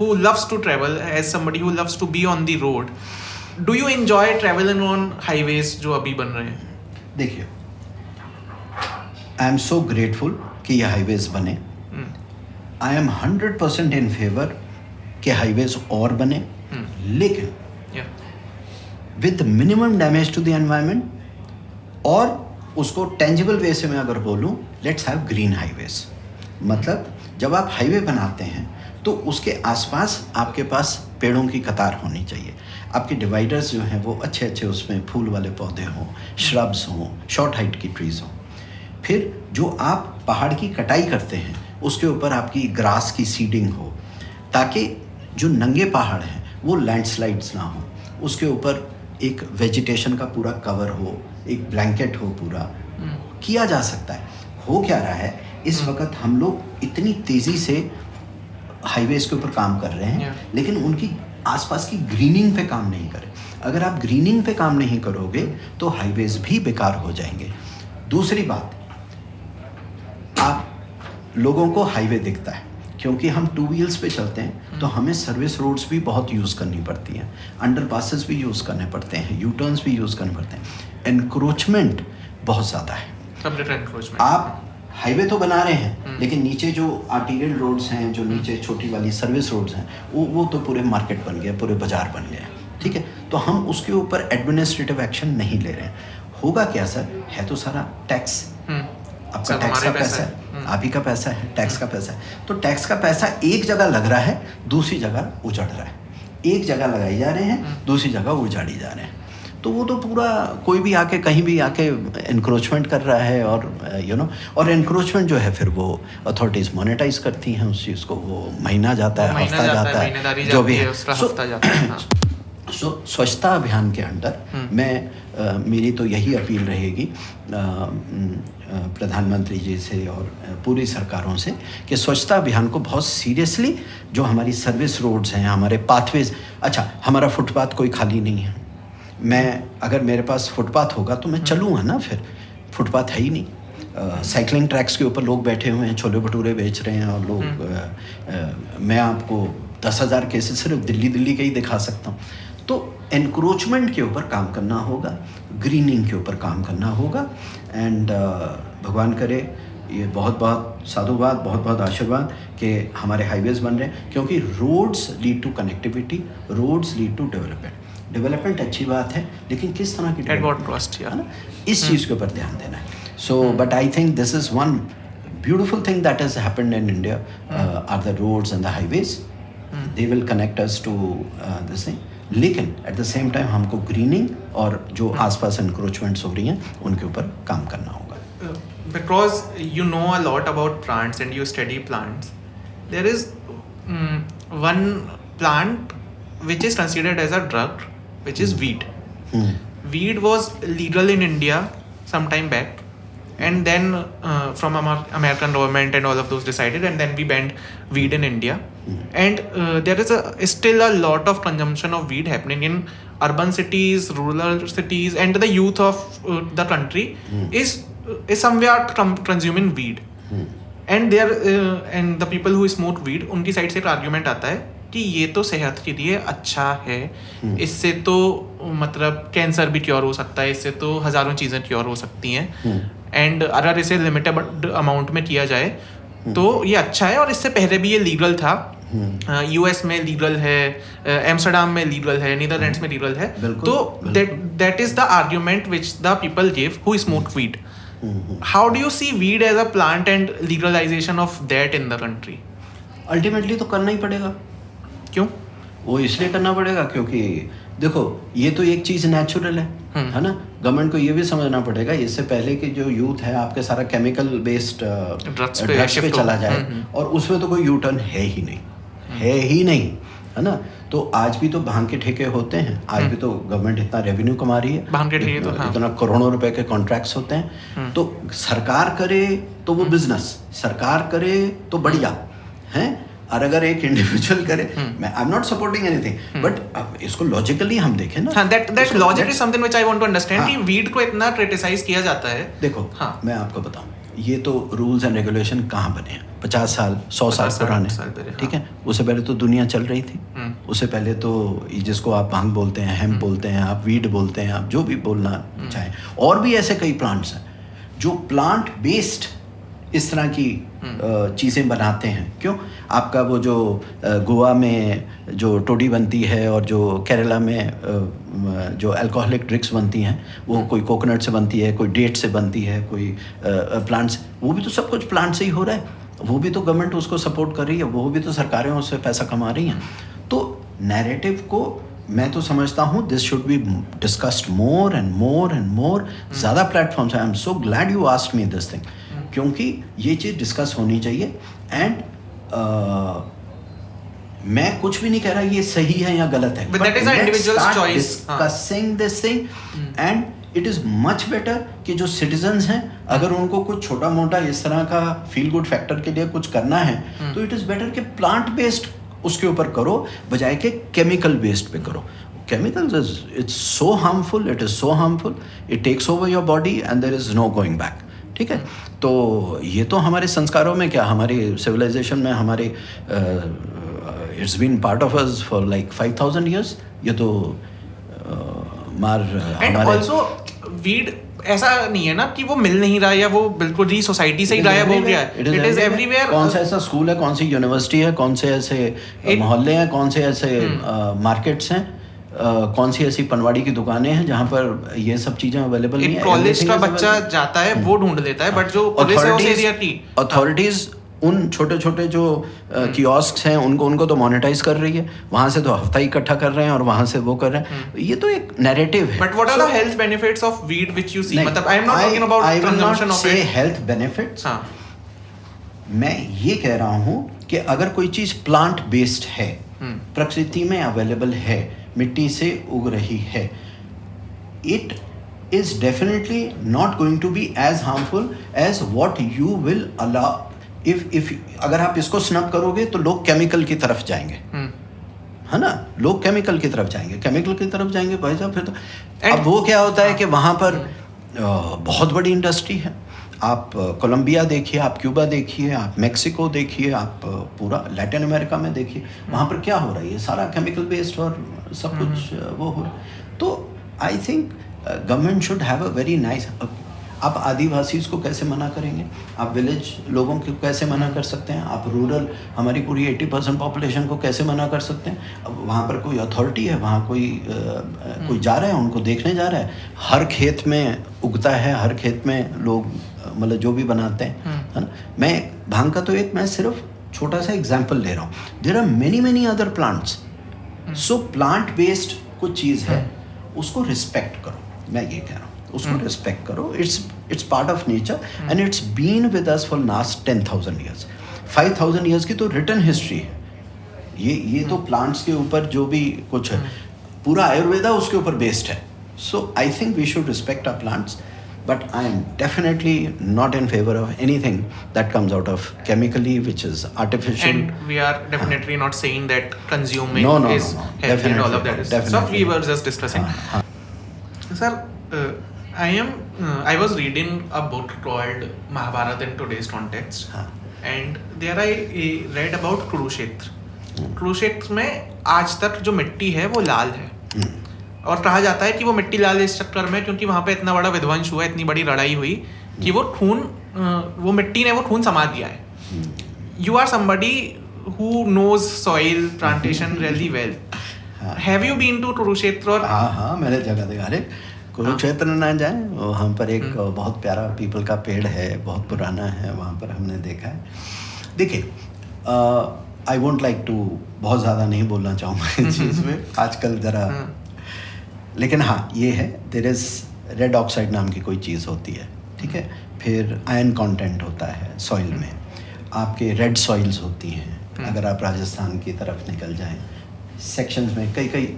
who loves to travel, as somebody who loves to be on the road, do you enjoy travelling on highways जो अभी बन रहे हैं? देखिए, आई एम सो ग्रेटफुल कि ये हाईवेज बने। आई एम 100% इन फेवर कि हाईवेज और बने, लेकिन with minimum damage to the environment, और उसको टेंजिबल वे से मैं अगर बोलूँ, लेट्स हैव ग्रीन हाईवेज। मतलब जब आप हाईवे बनाते हैं तो उसके आसपास आपके पास पेड़ों की कतार होनी चाहिए, आपके डिवाइडर्स जो हैं वो अच्छे अच्छे उसमें फूल वाले पौधे हों, श्रब्स हों, शॉर्ट हाइट की ट्रीज हों। फिर जो आप पहाड़ की कटाई करते हैं उसके ऊपर आपकी ग्रास की सीडिंग हो, ताकि जो नंगे पहाड़ हैं वो लैंडस्लाइड्स ना हो, उसके ऊपर एक वेजिटेशन का पूरा कवर हो, एक ब्लैंकेट हो पूरा, किया जा सकता है। हो क्या रहा है इस वक्त, हम लोग इतनी तेज़ी से हाईवेज के ऊपर काम कर रहे हैं, लेकिन उनकी आसपास की ग्रीनिंग पे काम नहीं करें। अगर आप ग्रीनिंग पे काम नहीं करोगे तो हाईवेज भी बेकार हो जाएंगे। दूसरी बात, आप लोगों को हाईवे दिखता है क्योंकि हम 2 व्हील्स पे चलते हैं, तो हमें सर्विस रोड्स भी बहुत यूज़ करनी पड़ती हैं, अंडर पासेस भी यूज़ करने पड़ते हैं, यू टर्न्स भी यूज़ करने पड़ते हैं। एनक्रोचमेंट बहुत ज़्यादा है। आप हाईवे तो बना रहे हैं, लेकिन नीचे जो आर्टीरियल रोड्स हैं, जो नीचे छोटी वाली सर्विस रोड्स हैं, वो तो पूरे मार्केट बन गए, पूरे बाजार बन गए, ठीक है। तो हम उसके ऊपर एडमिनिस्ट्रेटिव एक्शन नहीं ले रहे हैं। होगा क्या सर, है तो सारा टैक्स, आपका टैक्स का पैसा है, आप ही का पैसा है, टैक्स का पैसा है। तो टैक्स का पैसा एक जगह लग रहा है, दूसरी जगह उजड़ रहा है। एक जगह लगाई जा रहे हैं, दूसरी जगह उजाड़ी जा रहे हैं। तो वो तो पूरा कोई भी आके कहीं भी आके एनक्रोचमेंट कर रहा है, और और एनक्रोचमेंट जो है फिर वो अथॉरिटीज़ मोनेटाइज करती हैं उस चीज़ को, वो महीना जाता है, हफ्ता जाता है, जो भी है। सो स्वच्छता अभियान के अंडर मेरी तो यही अपील रहेगी प्रधानमंत्री जी से और पूरी सरकारों से कि स्वच्छता अभियान को बहुत सीरियसली, जो हमारी सर्विस रोड्स हैं, हमारे पाथवेज, अच्छा हमारा फुटपाथ कोई खाली नहीं है, अगर मेरे पास फुटपाथ होगा तो मैं चलूँगा ना, फिर फुटपाथ है ही नहीं। साइकिलिंग ट्रैक्स के ऊपर लोग बैठे हुए हैं, छोले भटूरे बेच रहे हैं, और लोग मैं आपको 10,000 केसेस सिर्फ दिल्ली के ही दिखा सकता हूँ। तो एनक्रोचमेंट के ऊपर काम करना होगा, ग्रीनिंग के ऊपर काम करना होगा, एंड भगवान करे ये बहुत बहुत साधुवाद, बहुत बहुत आशीर्वाद कि हमारे हाईवेज बन रहे हैं, क्योंकि roads lead to connectivity, roads lead to development. Development अच्छी बात है, लेकिन किस तरह की डेवलपमेंट है ना, इस चीज़ के ऊपर ध्यान देना है। So but I think this is one beautiful thing that has happened in India are the roads and the highways. They will connect us to this thing. लेकिन एट द सेम टाइम हमको ग्रीनिंग और जो आसपास इंक्रोचमेंट्स हो रही हैं उनके ऊपर काम करना होगा. Because you know a lot about plants and you study plants, there is one plant which is considered as a drug, which is weed. Weed was legal in India some time back, and then from American government and all of those decided, and then we banned weed in India. And there is still a lot of consumption of weed happening in urban cities, rural cities, and the youth of the country is somewhere consuming weed. And there and the people who smoke weed, उनकी साइड से एक आर्ग्यूमेंट आता है कि ये तो सेहत के लिए अच्छा है, इससे तो मतलब कैंसर भी क्योर हो सकता है, इससे तो हज़ारों चीज़ें क्योर हो सकती हैं, एंड अगर इसे लिमिटेड अमाउंट में किया जाए तो ये अच्छा है. और इससे पहले भी ये लीगल था. यूएस में लीगल है, एम्स्टरडम में लीगल है, नीदरलैंड्स में लीगल है. तो that is the argument which the people give who smoke weed. How do you see weed as a plant and legalisation of that in the country? Ultimately तो करना ही पड़ेगा. क्यों? वो इसलिए करना पड़ेगा क्योंकि देखो ये तो एक चीज़ नेचुरल है ना. गवर्नमेंट को ये भी समझना पड़ेगा इससे पहले कि जो यूथ है आपके सारा केमिकल बेस्ड ड्रग्स पे चला जाए और उसमें तो कोई यू टर्न है ही नहीं, है ना. तो आज भी तो भांग के ठेके होते हैं, आज भी तो गवर्नमेंट इतना रेवेन्यू कमा रही है, भांग के ठेके तो इतना करोड़ों रुपए के कॉन्ट्रैक्ट्स होते हैं. तो सरकार करे तो वो बिजनेस, सरकार करे तो बढ़िया है, और अगर एक इंडिविजुअल करे, मैं I am not supporting anything, but इसको लॉजिकली हम देखें ना. That logic is something which I want to understand कि वीड को इतना क्रिटिसाइज किया जाता है. देखो मैं आपको बताऊं, ये तो रूल्स एंड रेगुलेशन कहाँ बने हैं? 50 साल 100 साल पुराने, ठीक है. उससे पहले तो दुनिया चल रही थी. उससे पहले तो जिसको आप भांग बोलते हैं, हेम्प बोलते हैं, आप वीड बोलते हैं, आप जो भी बोलना चाहें, और भी ऐसे कई प्लांट्स हैं जो प्लांट बेस्ड इस तरह की चीज़ें बनाते हैं. क्यों? आपका वो जो गोवा में जो टोडी बनती है और जो केरला में जो अल्कोहलिक ड्रिंक्स बनती हैं वो कोई कोकोनट से बनती है, कोई डेट से बनती है, कोई प्लांट्स, वो भी तो सब कुछ प्लांट से ही हो रहा है. वो भी तो गवर्नमेंट उसको सपोर्ट कर रही है, वो भी तो सरकारें उससे पैसा कमा रही हैं. तो नैरेटिव को मैं तो समझता हूँ this should be discussed more and more and more. ज़्यादा platforms. I am so glad you asked me this thing, क्योंकि ये चीज़ डिस्कस होनी चाहिए. एंड मैं कुछ भी नहीं कह रहा ये सही है या गलत है, but that is an individual's choice. Discussing this thing and it is much better कि जो citizens हैं अगर उनको कुछ छोटा मोटा इस तरह का feel good factor के लिए कुछ करना है तो it is better कि plant based उसके ऊपर करो बजाय के chemical based पे करो. Chemicals it's so harmful, it takes over your body and there is no going back. ठीक है. तो ये तो हमारे संस्कारों में क्या, हमारी सिविलाइजेशन में, हमारे it's been part of us for like 5000 years. ये तो एंड आल्सो वीड ऐसा नहीं है ना कि वो मिल नहीं रहा या वो बिल्कुल ही सोसाइटी से ही गायब हो गया है. It is everywhere. कौन सा ऐसा स्कूल है, कौन सी यूनिवर्सिटी है, कौन से ऐसे मोहल्ले हैं, कौन से ऐसे मार्केट्स हैं, कौन सी ऐसी पनवाड़ी की दुकानें हैं जहाँ पर ये सब चीजें अवेलेबल नहीं है. कॉलेज का बच्चा जाता है वो ढूंढ लेता है, बट जो पुलिस है उस एरिया की अथॉरिटीज उन छोटे छोटे जो कियोस्क्स हैं उनको तो मोनेटाइज कर रही है, वहाँ से तो हफ्ता इकट्ठा कर रहे हैं और वहाँ से वो कर रहे हैं. ये तो एक नैरेटिव है. But what are the health benefits of weed which you see? मतलब I am not talking about consumption of it. Health benefits, मैं ये कह रहा हूँ कि अगर कोई चीज़ प्लांट बेस्ड है, प्रकृति में अवेलेबल है, मिट्टी से उग रही है, it is definitely not going to be as harmful as what you will allow. If अगर आप इसको स्नब करोगे तो लोग केमिकल की तरफ जाएंगे, है ना. लोग केमिकल की तरफ जाएंगे भाई साहब. फिर तो अब वो क्या होता है कि वहाँ पर बहुत बड़ी इंडस्ट्री है. आप कोलंबिया देखिए, आप क्यूबा देखिए, आप मेक्सिको देखिए, आप पूरा लैटिन अमेरिका में देखिए, वहाँ पर क्या हो रहा है, ये सारा केमिकल बेस्ड और सब कुछ वो हो रहा है. तो I think government should have a very nice. आप आदिवासी को कैसे मना करेंगे, आप विलेज लोगों को कैसे मना कर सकते हैं, आप रूरल हमारी पूरी 80% पॉपुलेशन को कैसे मना कर सकते हैं. अब वहाँ पर कोई अथॉरिटी है, वहाँ कोई जा रहा है, उनको देखने जा रहा है. हर खेत में उगता है, हर खेत में लोग मतलब जो भी बनाते हैं, है ना. मैं भांग का तो मैं सिर्फ छोटा सा एग्जाम्पल ले रहा हूँ. There are many other plants so plant based कुछ चीज़ है, उसको रिस्पेक्ट करो, मैं ये कह रहा हूँ, उसको रिस्पेक्ट करो. It's part of nature and it's been with us for last 10,000 years. 5,000 years की तो रिटर्न हिस्ट्री है. ये तो प्लांट्स के ऊपर जो भी कुछ है, पूरा आयुर्वेदा उसके ऊपर बेस्ड है. So I think we should respect our plants, but I am definitely not in favor of anything that comes out of chemically, which is artificial. And we are definitely not saying that consuming No, is no. healthy and all of that. Definitely. So we were just discussing. Sir, I was reading a book called Mahabharata in today's context, and there I read about Kurukshetra. Kurukshetra में आज तक जो मिट्टी है वो लाल है, और कहा जाता है कि वो मिट्टी लाल इस चक्कर में क्योंकि वहाँ पे इतना बड़ा विध्वंस हुआ, इतनी बड़ी लड़ाई हुई कि वो मिट्टी ने वो खून समा दिया है. You are somebody who knows soil plantation really well. Have you been to Kurukshetra? और हाँ, मैंने जगह देखा. अरे कुरुक्षेत्र ना जाए, वहाँ पर एक बहुत प्यारा पीपल का पेड़ है, बहुत पुराना है, वहाँ पर हमने देखा है. देखिए, आई वोंट लाइक टू बहुत ज़्यादा नहीं बोलना चाहूँगा इस चीज़ में आजकल ज़रा, लेकिन हाँ ये है, देयर इज़ रेड ऑक्साइड नाम की कोई चीज़ होती है, ठीक है. फिर आयरन कंटेंट होता है सॉइल में, आपके रेड सॉइल्स होती हैं. अगर आप राजस्थान की तरफ निकल जाएं, सेक्शंस में कई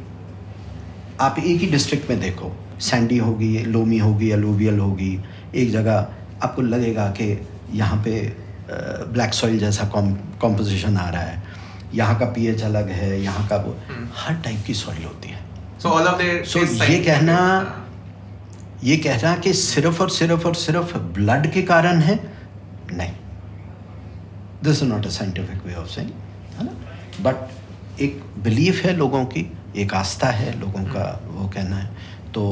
आप एक ही डिस्ट्रिक्ट में देखो, सैंडी होगी, लोमी होगी, अलूवियल होगी. एक जगह आपको लगेगा कि यहाँ पे ब्लैक सॉइल जैसा कॉम्पोजिशन आ रहा है, यहाँ का पीएच अलग है, यहाँ का वो हर टाइप की सॉइल होती है. So ये कहना कि सिर्फ और सिर्फ ब्लड के कारण है, नहीं, this is not a scientific way of saying, है ना. बट एक बिलीफ है लोगों की, एक आस्था है लोगों का, वो कहना है. तो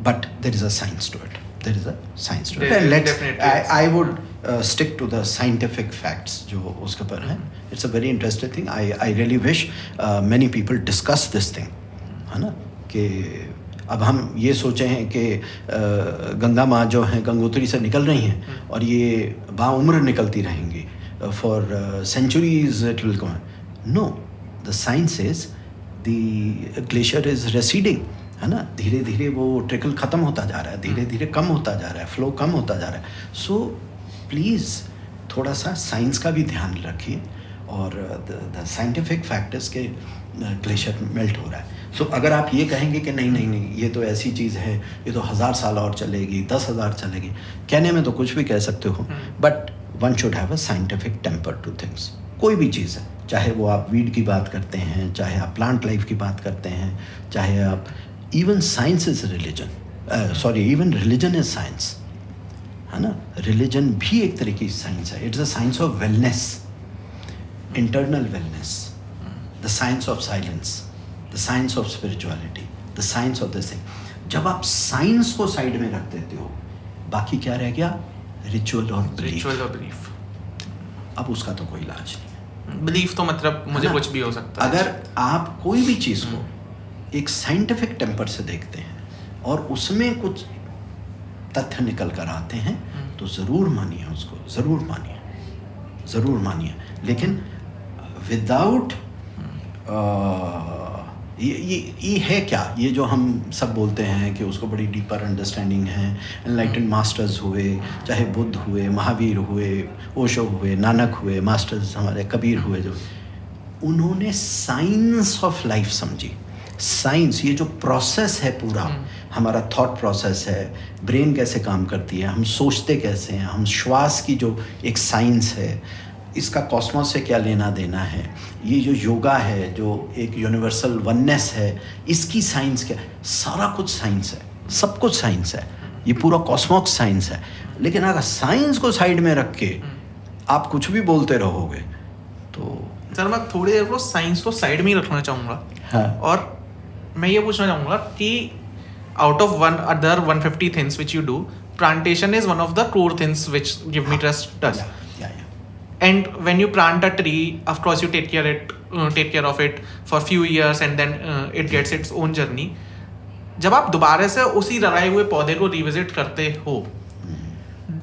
but there is a science to it. I would stick to the scientific facts जो उसके ऊपर हैं. It's a very interesting thing. I really wish many people discuss this thing, है ना. कि अब हम ये सोचे हैं कि गंगा माँ जो हैं गंगोत्री से निकल रही हैं और ये बाउम्र निकलती रहेंगी for centuries it will go on. No, the science is the glacier is receding, है ना. धीरे धीरे वो ट्रिकल ख़त्म होता जा रहा है, धीरे धीरे कम होता जा रहा है, फ्लो कम होता जा रहा है. सो प्लीज़ थोड़ा सा साइंस का भी ध्यान रखिए, और द साइंटिफिक फैक्टर्स के ग्लेशियर मेल्ट हो रहा है. सो अगर आप ये कहेंगे कि नहीं ये तो ऐसी चीज़ है, ये तो 1000 साल और चलेगी, 10,000 चलेगी, कहने में तो कुछ भी कह सकते हो, but one should have a scientific temper to things. कोई भी चीज़ है, चाहे वो आप वीड की बात करते हैं, चाहे आप प्लांट लाइफ की बात करते हैं, चाहे आप even science is religion, even religion is science, है ना. रिलीजन भी एक तरीके की साइंस है. It's a science of wellness, internal wellness, the science of silence, the science of spirituality, the science of this thing. जब आप साइंस को साइड में रख देते हो, बाकी क्या रह गया? रिचुअल और बिलीफ. अब उसका तो कोई इलाज नहीं. बिलीफ तो मतलब मुझे कुछ भी हो सकता है. अगर आप कोई भी चीज़ को एक साइंटिफिक टेम्पर से देखते हैं और उसमें कुछ तथ्य निकल कर आते हैं, तो ज़रूर मानिए उसको, ज़रूर मानिए. लेकिन विदाउट ये है क्या, ये जो हम सब बोलते हैं कि उसको बड़ी डीपर अंडरस्टैंडिंग है. एनलाइटेंड मास्टर्स हुए, चाहे बुद्ध हुए, महावीर हुए, ओशो हुए, नानक हुए, मास्टर्स हमारे कबीर हुए, जो उन्होंने साइंस ऑफ लाइफ समझी. साइंस, ये जो प्रोसेस है पूरा, हमारा थॉट प्रोसेस है, ब्रेन कैसे काम करती है, हम सोचते कैसे हैं, हम श्वास की जो एक साइंस है, इसका कॉस्मोस से क्या लेना देना है, ये जो योगा है, जो एक यूनिवर्सल वननेस है, इसकी साइंस क्या, सारा कुछ साइंस है, सब कुछ साइंस है, ये पूरा कॉस्मोस साइंस है. लेकिन अगर साइंस को साइड में रख के आप कुछ भी बोलते रहोगे तो सर मैं थोड़ी देर को साइंस को साइड में ही रखना चाहूँगा. हाँ. और मैं ये पूछना चाहूँगा कि out of 150 things which you do, plantation is one of the core things which Give Me Trust does. Yeah. And when you plant a tree, of course you take care of it for few years and then it gets its own journey. जब आप दोबारा से उसी लगाए हुए पौधे को रिविजिट करते हो,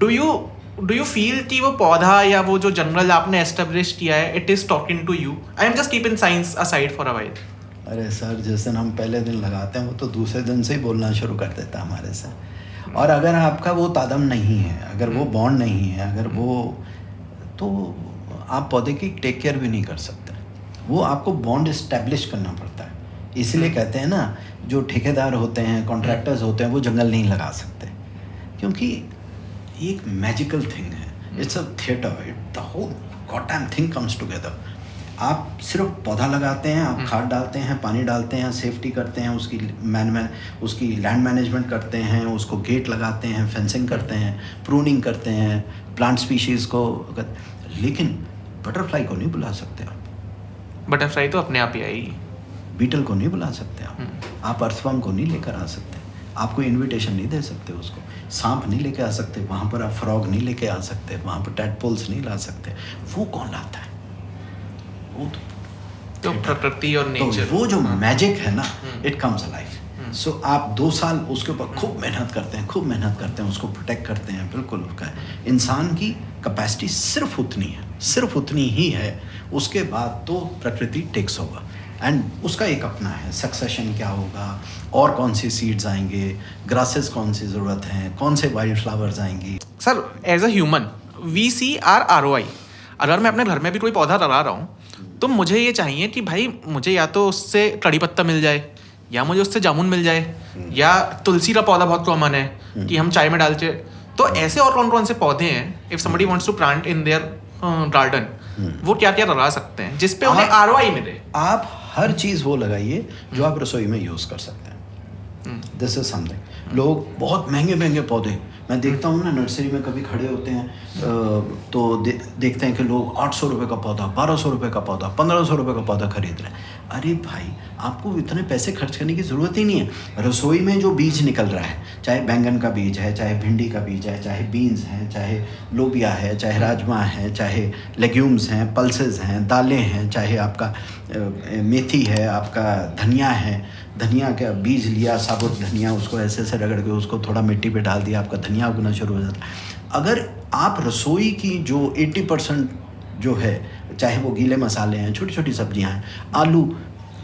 do you do you feel कि वो पौधा या वो जो जनरल आपने एस्टेब्लिश किया है it is talking to you? I am just keeping science aside for a while. अरे सर, जिस दिन हम पहले दिन लगाते हैं वो तो दूसरे दिन से ही बोलना शुरू कर देता है हमारे से. और अगर आपका वो तादम नहीं है, अगर वो बॉन्ड नहीं है, अगर वो, तो आप पौधे की टेक केयर भी नहीं कर सकते. वो आपको बॉन्ड इस्टेब्लिश करना पड़ता है. इसीलिए कहते हैं ना, जो ठेकेदार होते हैं, कॉन्ट्रैक्टर्स होते हैं, वो जंगल नहीं लगा सकते, क्योंकि एक मैजिकल थिंग है. It's a theatre. The whole goddamn thing comes together. आप सिर्फ पौधा लगाते हैं, आप खाद डालते हैं, पानी डालते हैं, सेफ्टी करते हैं, उसकी लैंड मैनेजमेंट करते हैं, उसको गेट लगाते हैं, फेंसिंग करते हैं, प्रूनिंग करते हैं, प्लांट स्पीशीज़ को. लेकिन बटरफ्लाई को नहीं बुला सकते आप. बटरफ्लाई तो अपने आप ही आएगी. बीटल को नहीं बुला सकते आप अर्थवर्म को नहीं लेकर आ सकते. आप कोई इनविटेशन नहीं दे सकते उसको. सांप नहीं लेके आ सकते वहाँ पर. आप फ्रॉग नहीं लेके आ सकते वहाँ पर. टैडपोल्स नहीं ला सकते. वो कौन लाता है? वो तो प्रकृति और नेचर. तो वो जो मैजिक है ना, इट कम्स अलाइव. सो आप 2 साल उसके ऊपर खूब मेहनत करते हैं, उसको प्रोटेक्ट करते हैं. बिल्कुल उसका इंसान की कैपेसिटी सिर्फ उतनी ही है. उसके बाद तो प्रकृति टेक्स होगा. एंड उसका एक अपना है सक्सेशन क्या होगा, और कौन सी सीड्स आएंगे, ग्रासेस कौन सी ज़रूरत है, कौन से वाइल्ड फ्लावर्स आएंगी. Sir, as a human we see are ROI. अगर मैं अपने घर में भी कोई पौधा लगा रहा हूँ तो मुझे ये चाहिए कि भाई मुझे या तो उससे कड़ी पत्ता मिल जाए, या मुझे उससे जामुन मिल जाए, या तुलसी का पौधा बहुत कॉमन है कि हम चाय में डालते. तो ऐसे और कौन कौन से पौधे हैं if somebody wants to plant in their garden, वो क्या क्या लगा सकते हैं जिसपे उन्हें ROI मिले? आप हर चीज़ वो लगाइए जो आप रसोई में यूज़ कर सकते हैं. This is something. लोग बहुत महंगे पौधे, मैं देखता हूँ ना नर्सरी में कभी खड़े होते हैं तो देखते हैं कि लोग 800 रुपये का पौधा, 1200 रुपये का पौधा, 1500 रुपये का पौधा खरीद रहे हैं. अरे भाई, आपको इतने पैसे खर्च करने की ज़रूरत ही नहीं है. रसोई में जो बीज निकल रहा है, चाहे बैंगन का बीज है, चाहे भिंडी का बीज है, चाहे बीन्स हैं, चाहे लोबिया है, चाहे राजमा है, चाहे लेग्यूम्स हैं, पल्सेस हैं, दालें हैं, चाहे आपका मेथी है, आपका धनिया है. धनिया का बीज लिया, साबुत धनिया, उसको ऐसे ऐसे रगड़ के उसको थोड़ा मिट्टी पे डाल दिया, आपका धनिया उगना शुरू हो जाता है. अगर आप रसोई की जो 80% जो है, चाहे वो गीले मसाले हैं, छोटी छोटी सब्जियां हैं,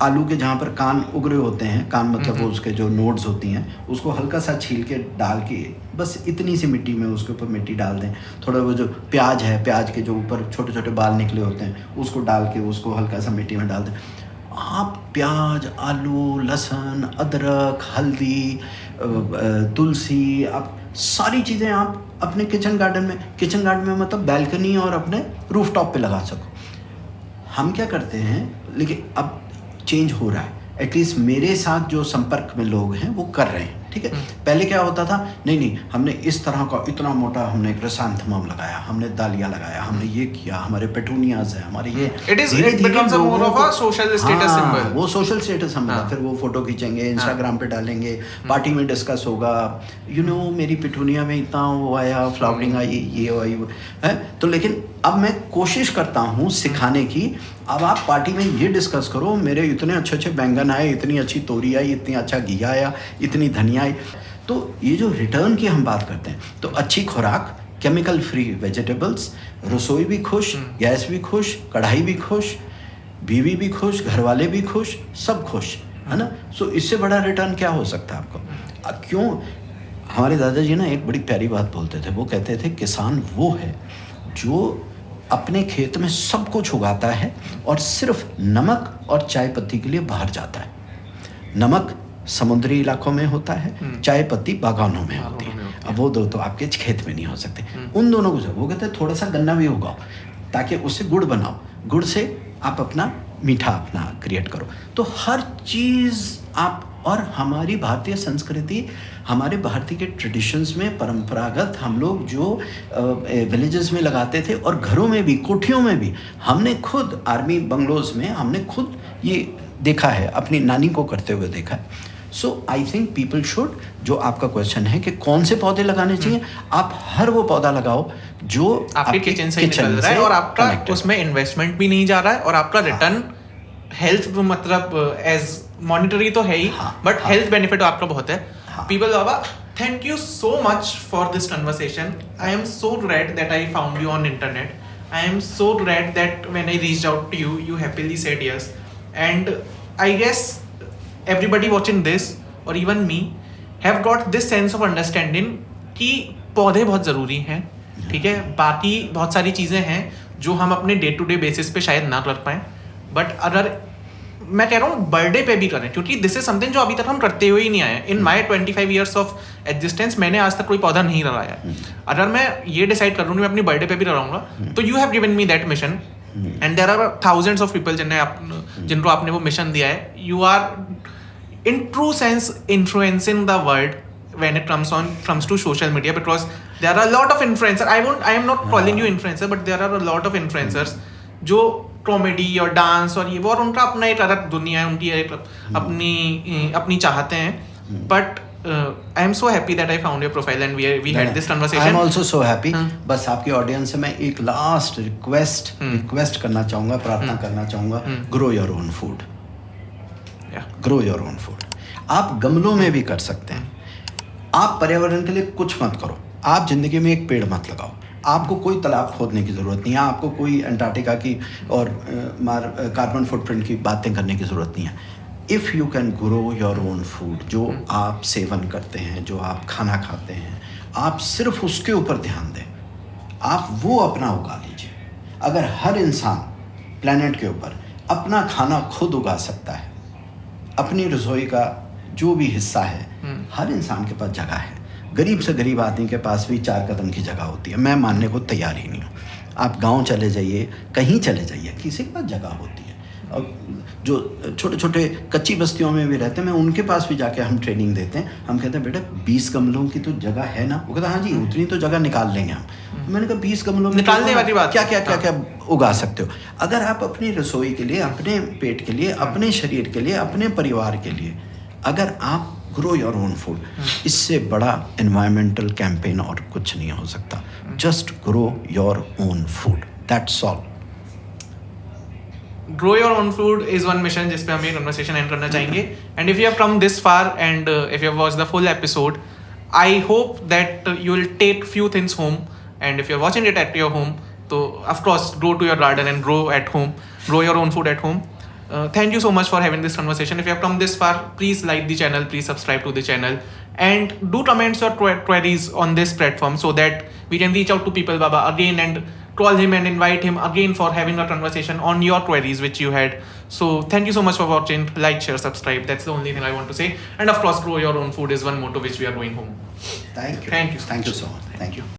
आलू के जहाँ पर कान उग रहे होते हैं, कान मतलब वो उसके जो नोड्स होती हैं, उसको हल्का सा छील के डाल के बस इतनी सी मिट्टी में उसके ऊपर मिट्टी डाल दें. थोड़ा वो जो प्याज है, प्याज के जो ऊपर छोटे छोटे बाल निकले होते हैं, उसको डाल के उसको हल्का सा मिट्टी में डाल दें. आप प्याज, आलू, लहसुन, अदरक, हल्दी, तुलसी, आप सारी चीज़ें आप अपने किचन गार्डन में मतलब बैल्कनी और अपने रूफटॉप पे लगा सको. हम क्या करते हैं, लेकिन अब चेंज हो रहा है. एटलीस्ट मेरे साथ जो संपर्क में लोग हैं वो कर रहे हैं. ठीक है. पहले क्या होता था, नहीं हमने इस तरह का इतना मोटा हमने क्रिसैंथेमम लगाया, हमने दालिया लगाया, हमने ये किया, हमारे पेटूनियाज है, हमारे ये. It becomes more of a social status symbol. वो सोशल स्टेटस सिंबल. फिर वो फोटो खींचेंगे, इंस्टाग्राम पे डालेंगे, पार्टी में डिस्कस होगा, मेरी पेटूनिया में इतना वो आया, फ्लावरिंग आई, ये आई है. तो लेकिन अब मैं कोशिश करता हूँ सिखाने की. अब आप पार्टी में ये डिस्कस करो, मेरे इतने अच्छे बैंगन आए, इतनी अच्छी तोरी आई, इतनी अच्छा घिया आया, इतनी धनिया आई. तो ये जो रिटर्न की हम बात करते हैं, तो अच्छी खुराक, केमिकल फ्री वेजिटेबल्स, रसोई भी खुश, गैस भी खुश, कढ़ाई भी खुश, बीवी भी खुश, घर वाले भी खुश, सब खुश, है ना. सो इससे बड़ा रिटर्न क्या हो सकता है आपको? क्यों? हमारे दादाजी ना एक बड़ी प्यारी बात बोलते थे. वो कहते थे, किसान वो है जो अपने खेत में सब कुछ उगाता है और सिर्फ नमक और चाय पत्ती के लिए बाहर जाता है. नमक समुद्री इलाकों में होता है, चाय पत्ती बागानों में होती है. अब वो दो तो आपके खेत में नहीं हो सकते. उन दोनों को वो कहते हैं थोड़ा सा गन्ना भी उगाओ ताकि उससे गुड़ बनाओ, गुड़ से आप अपना मीठा अपना क्रिएट करो. तो हर चीज़ आप, और हमारी भारतीय संस्कृति, हमारे भारतीय के ट्रेडिशंस में परंपरागत हम लोग जो विलेजेस में लगाते थे और घरों में भी, कोठियों में भी, हमने खुद आर्मी बंगलोज में हमने खुद ये देखा है, अपनी नानी को करते हुए देखा है. So I think people should, जो आपका क्वेश्चन है कि कौन से पौधे लगाने चाहिए, आप हर वो पौधा लगाओ जो आपके किचन से निकल रहा है और आपका उसमें इन्वेस्टमेंट भी नहीं जा रहा है और आपका रिटर्न हेल्थ मतलब एज मॉनिटरी तो है ही, बट हेल्थ बेनिफिट आपका बहुत है. People Baba, Thank you so much for this conversation. I am so glad that I found you on internet. I am so glad that when I reached out to you, you happily said yes. And I guess everybody watching this or even me have got this sense of understanding कि पौधे बहुत ज़रूरी हैं, ठीक है. बाकी बहुत सारी चीज़ें हैं जो हम अपने डे टू डे बेसिस पे शायद ना कर पाएँ, बट अगर मैं कह रहा हूँ बर्थडे पे भी करें, क्योंकि दिस इज समथिंग जो अभी तक हम करते हुए ही नहीं आए. इन माई 25 ईयर्स ऑफ एग्जिस्टेंस मैंने आज तक कोई पौधा नहीं लगाया है. अगर मैं ये डिसाइड कर लूँ कि मैं अपनी बर्थडे पे भी लगाऊंगा, तो you have given me that mission and there are thousands of people जिनको आपने वो मिशन दिया है. You are in true sense influencing the world when it comes to social media, because there are a lot of influencers. I am not calling you influencer, but there are a lot of influencers जो कॉमेडी और डांस और ये वो, और उनका अपना एक अलग दुनिया है, उनकी एक अपनी चाहते हैं. But I am so happy that I found your profile and we had this conversation. I am also so happy. बस आपकी ऑडियंस से मैं एक लास्ट रिक्वेस्ट करना चाहूँगा, प्रार्थना करना चाहूँगा. Grow your own food. Grow your own food. आप गमलों में भी कर सकते हैं. आप पर्यावरण के लिए कुछ मत करो. आप जिंदगी में एक पेड़ मत लगाओ. आपको कोई तालाब खोदने की ज़रूरत नहीं है. आपको कोई अंटार्कटिका की और कार्बन फुटप्रिंट की बातें करने की ज़रूरत नहीं है. If you can grow your own food, जो आप सेवन करते हैं, जो आप खाना खाते हैं, आप सिर्फ उसके ऊपर ध्यान दें. आप वो अपना उगा लीजिए. अगर हर इंसान प्लेनेट के ऊपर अपना खाना खुद उगा सकता है, अपनी रसोई का जो भी हिस्सा है, हर इंसान के पास जगह है. गरीब से गरीब आदमी के पास भी 4 कदम की जगह होती है. मैं मानने को तैयार ही नहीं हूँ. आप गांव चले जाइए, कहीं चले जाइए, किसी के पास जगह होती है. और जो छोटे छोटे कच्ची बस्तियों में भी रहते हैं, मैं उनके पास भी जाके हम ट्रेनिंग देते हैं. हम कहते हैं बेटा 20 गमलों की तो जगह है ना. वो कहता हाँ जी, उतनी तो जगह निकाल लेंगे हम. मैंने कहा 20 गमलों में निकालने वाली बात क्या क्या क्या क्या उगा सकते हो. अगर आप अपनी रसोई के लिए, अपने पेट के लिए, अपने शरीर के लिए, अपने परिवार के लिए अगर आप ग्रो योर ओन फूड, इससे बड़ा एनवायरमेंटल कैंपेन और कुछ नहीं हो सकता. Just grow your own food, that's all. Grow your own food is one mission जिस पे हम ये कन्वर्सेशन एंड करना चाहेंगे. And if you have come this far and if you have watched the full episode, I hope that you will take few things home. And if you are watching it at your home, तो of course go to your garden and grow at home. Grow your own food at home. Thank you so much for having this conversation. If you have come this far, please like the channel, please subscribe to the channel, and do comments or queries on this platform so that we can reach out to People Baba again and call him and invite him again for having a conversation on your queries which you had. So thank you so much for watching. Like, share, subscribe. That's the only thing I want to say. And of course, grow your own food is one motto which we are going home. Thank you. Thank you. Thank you so much. Thank you.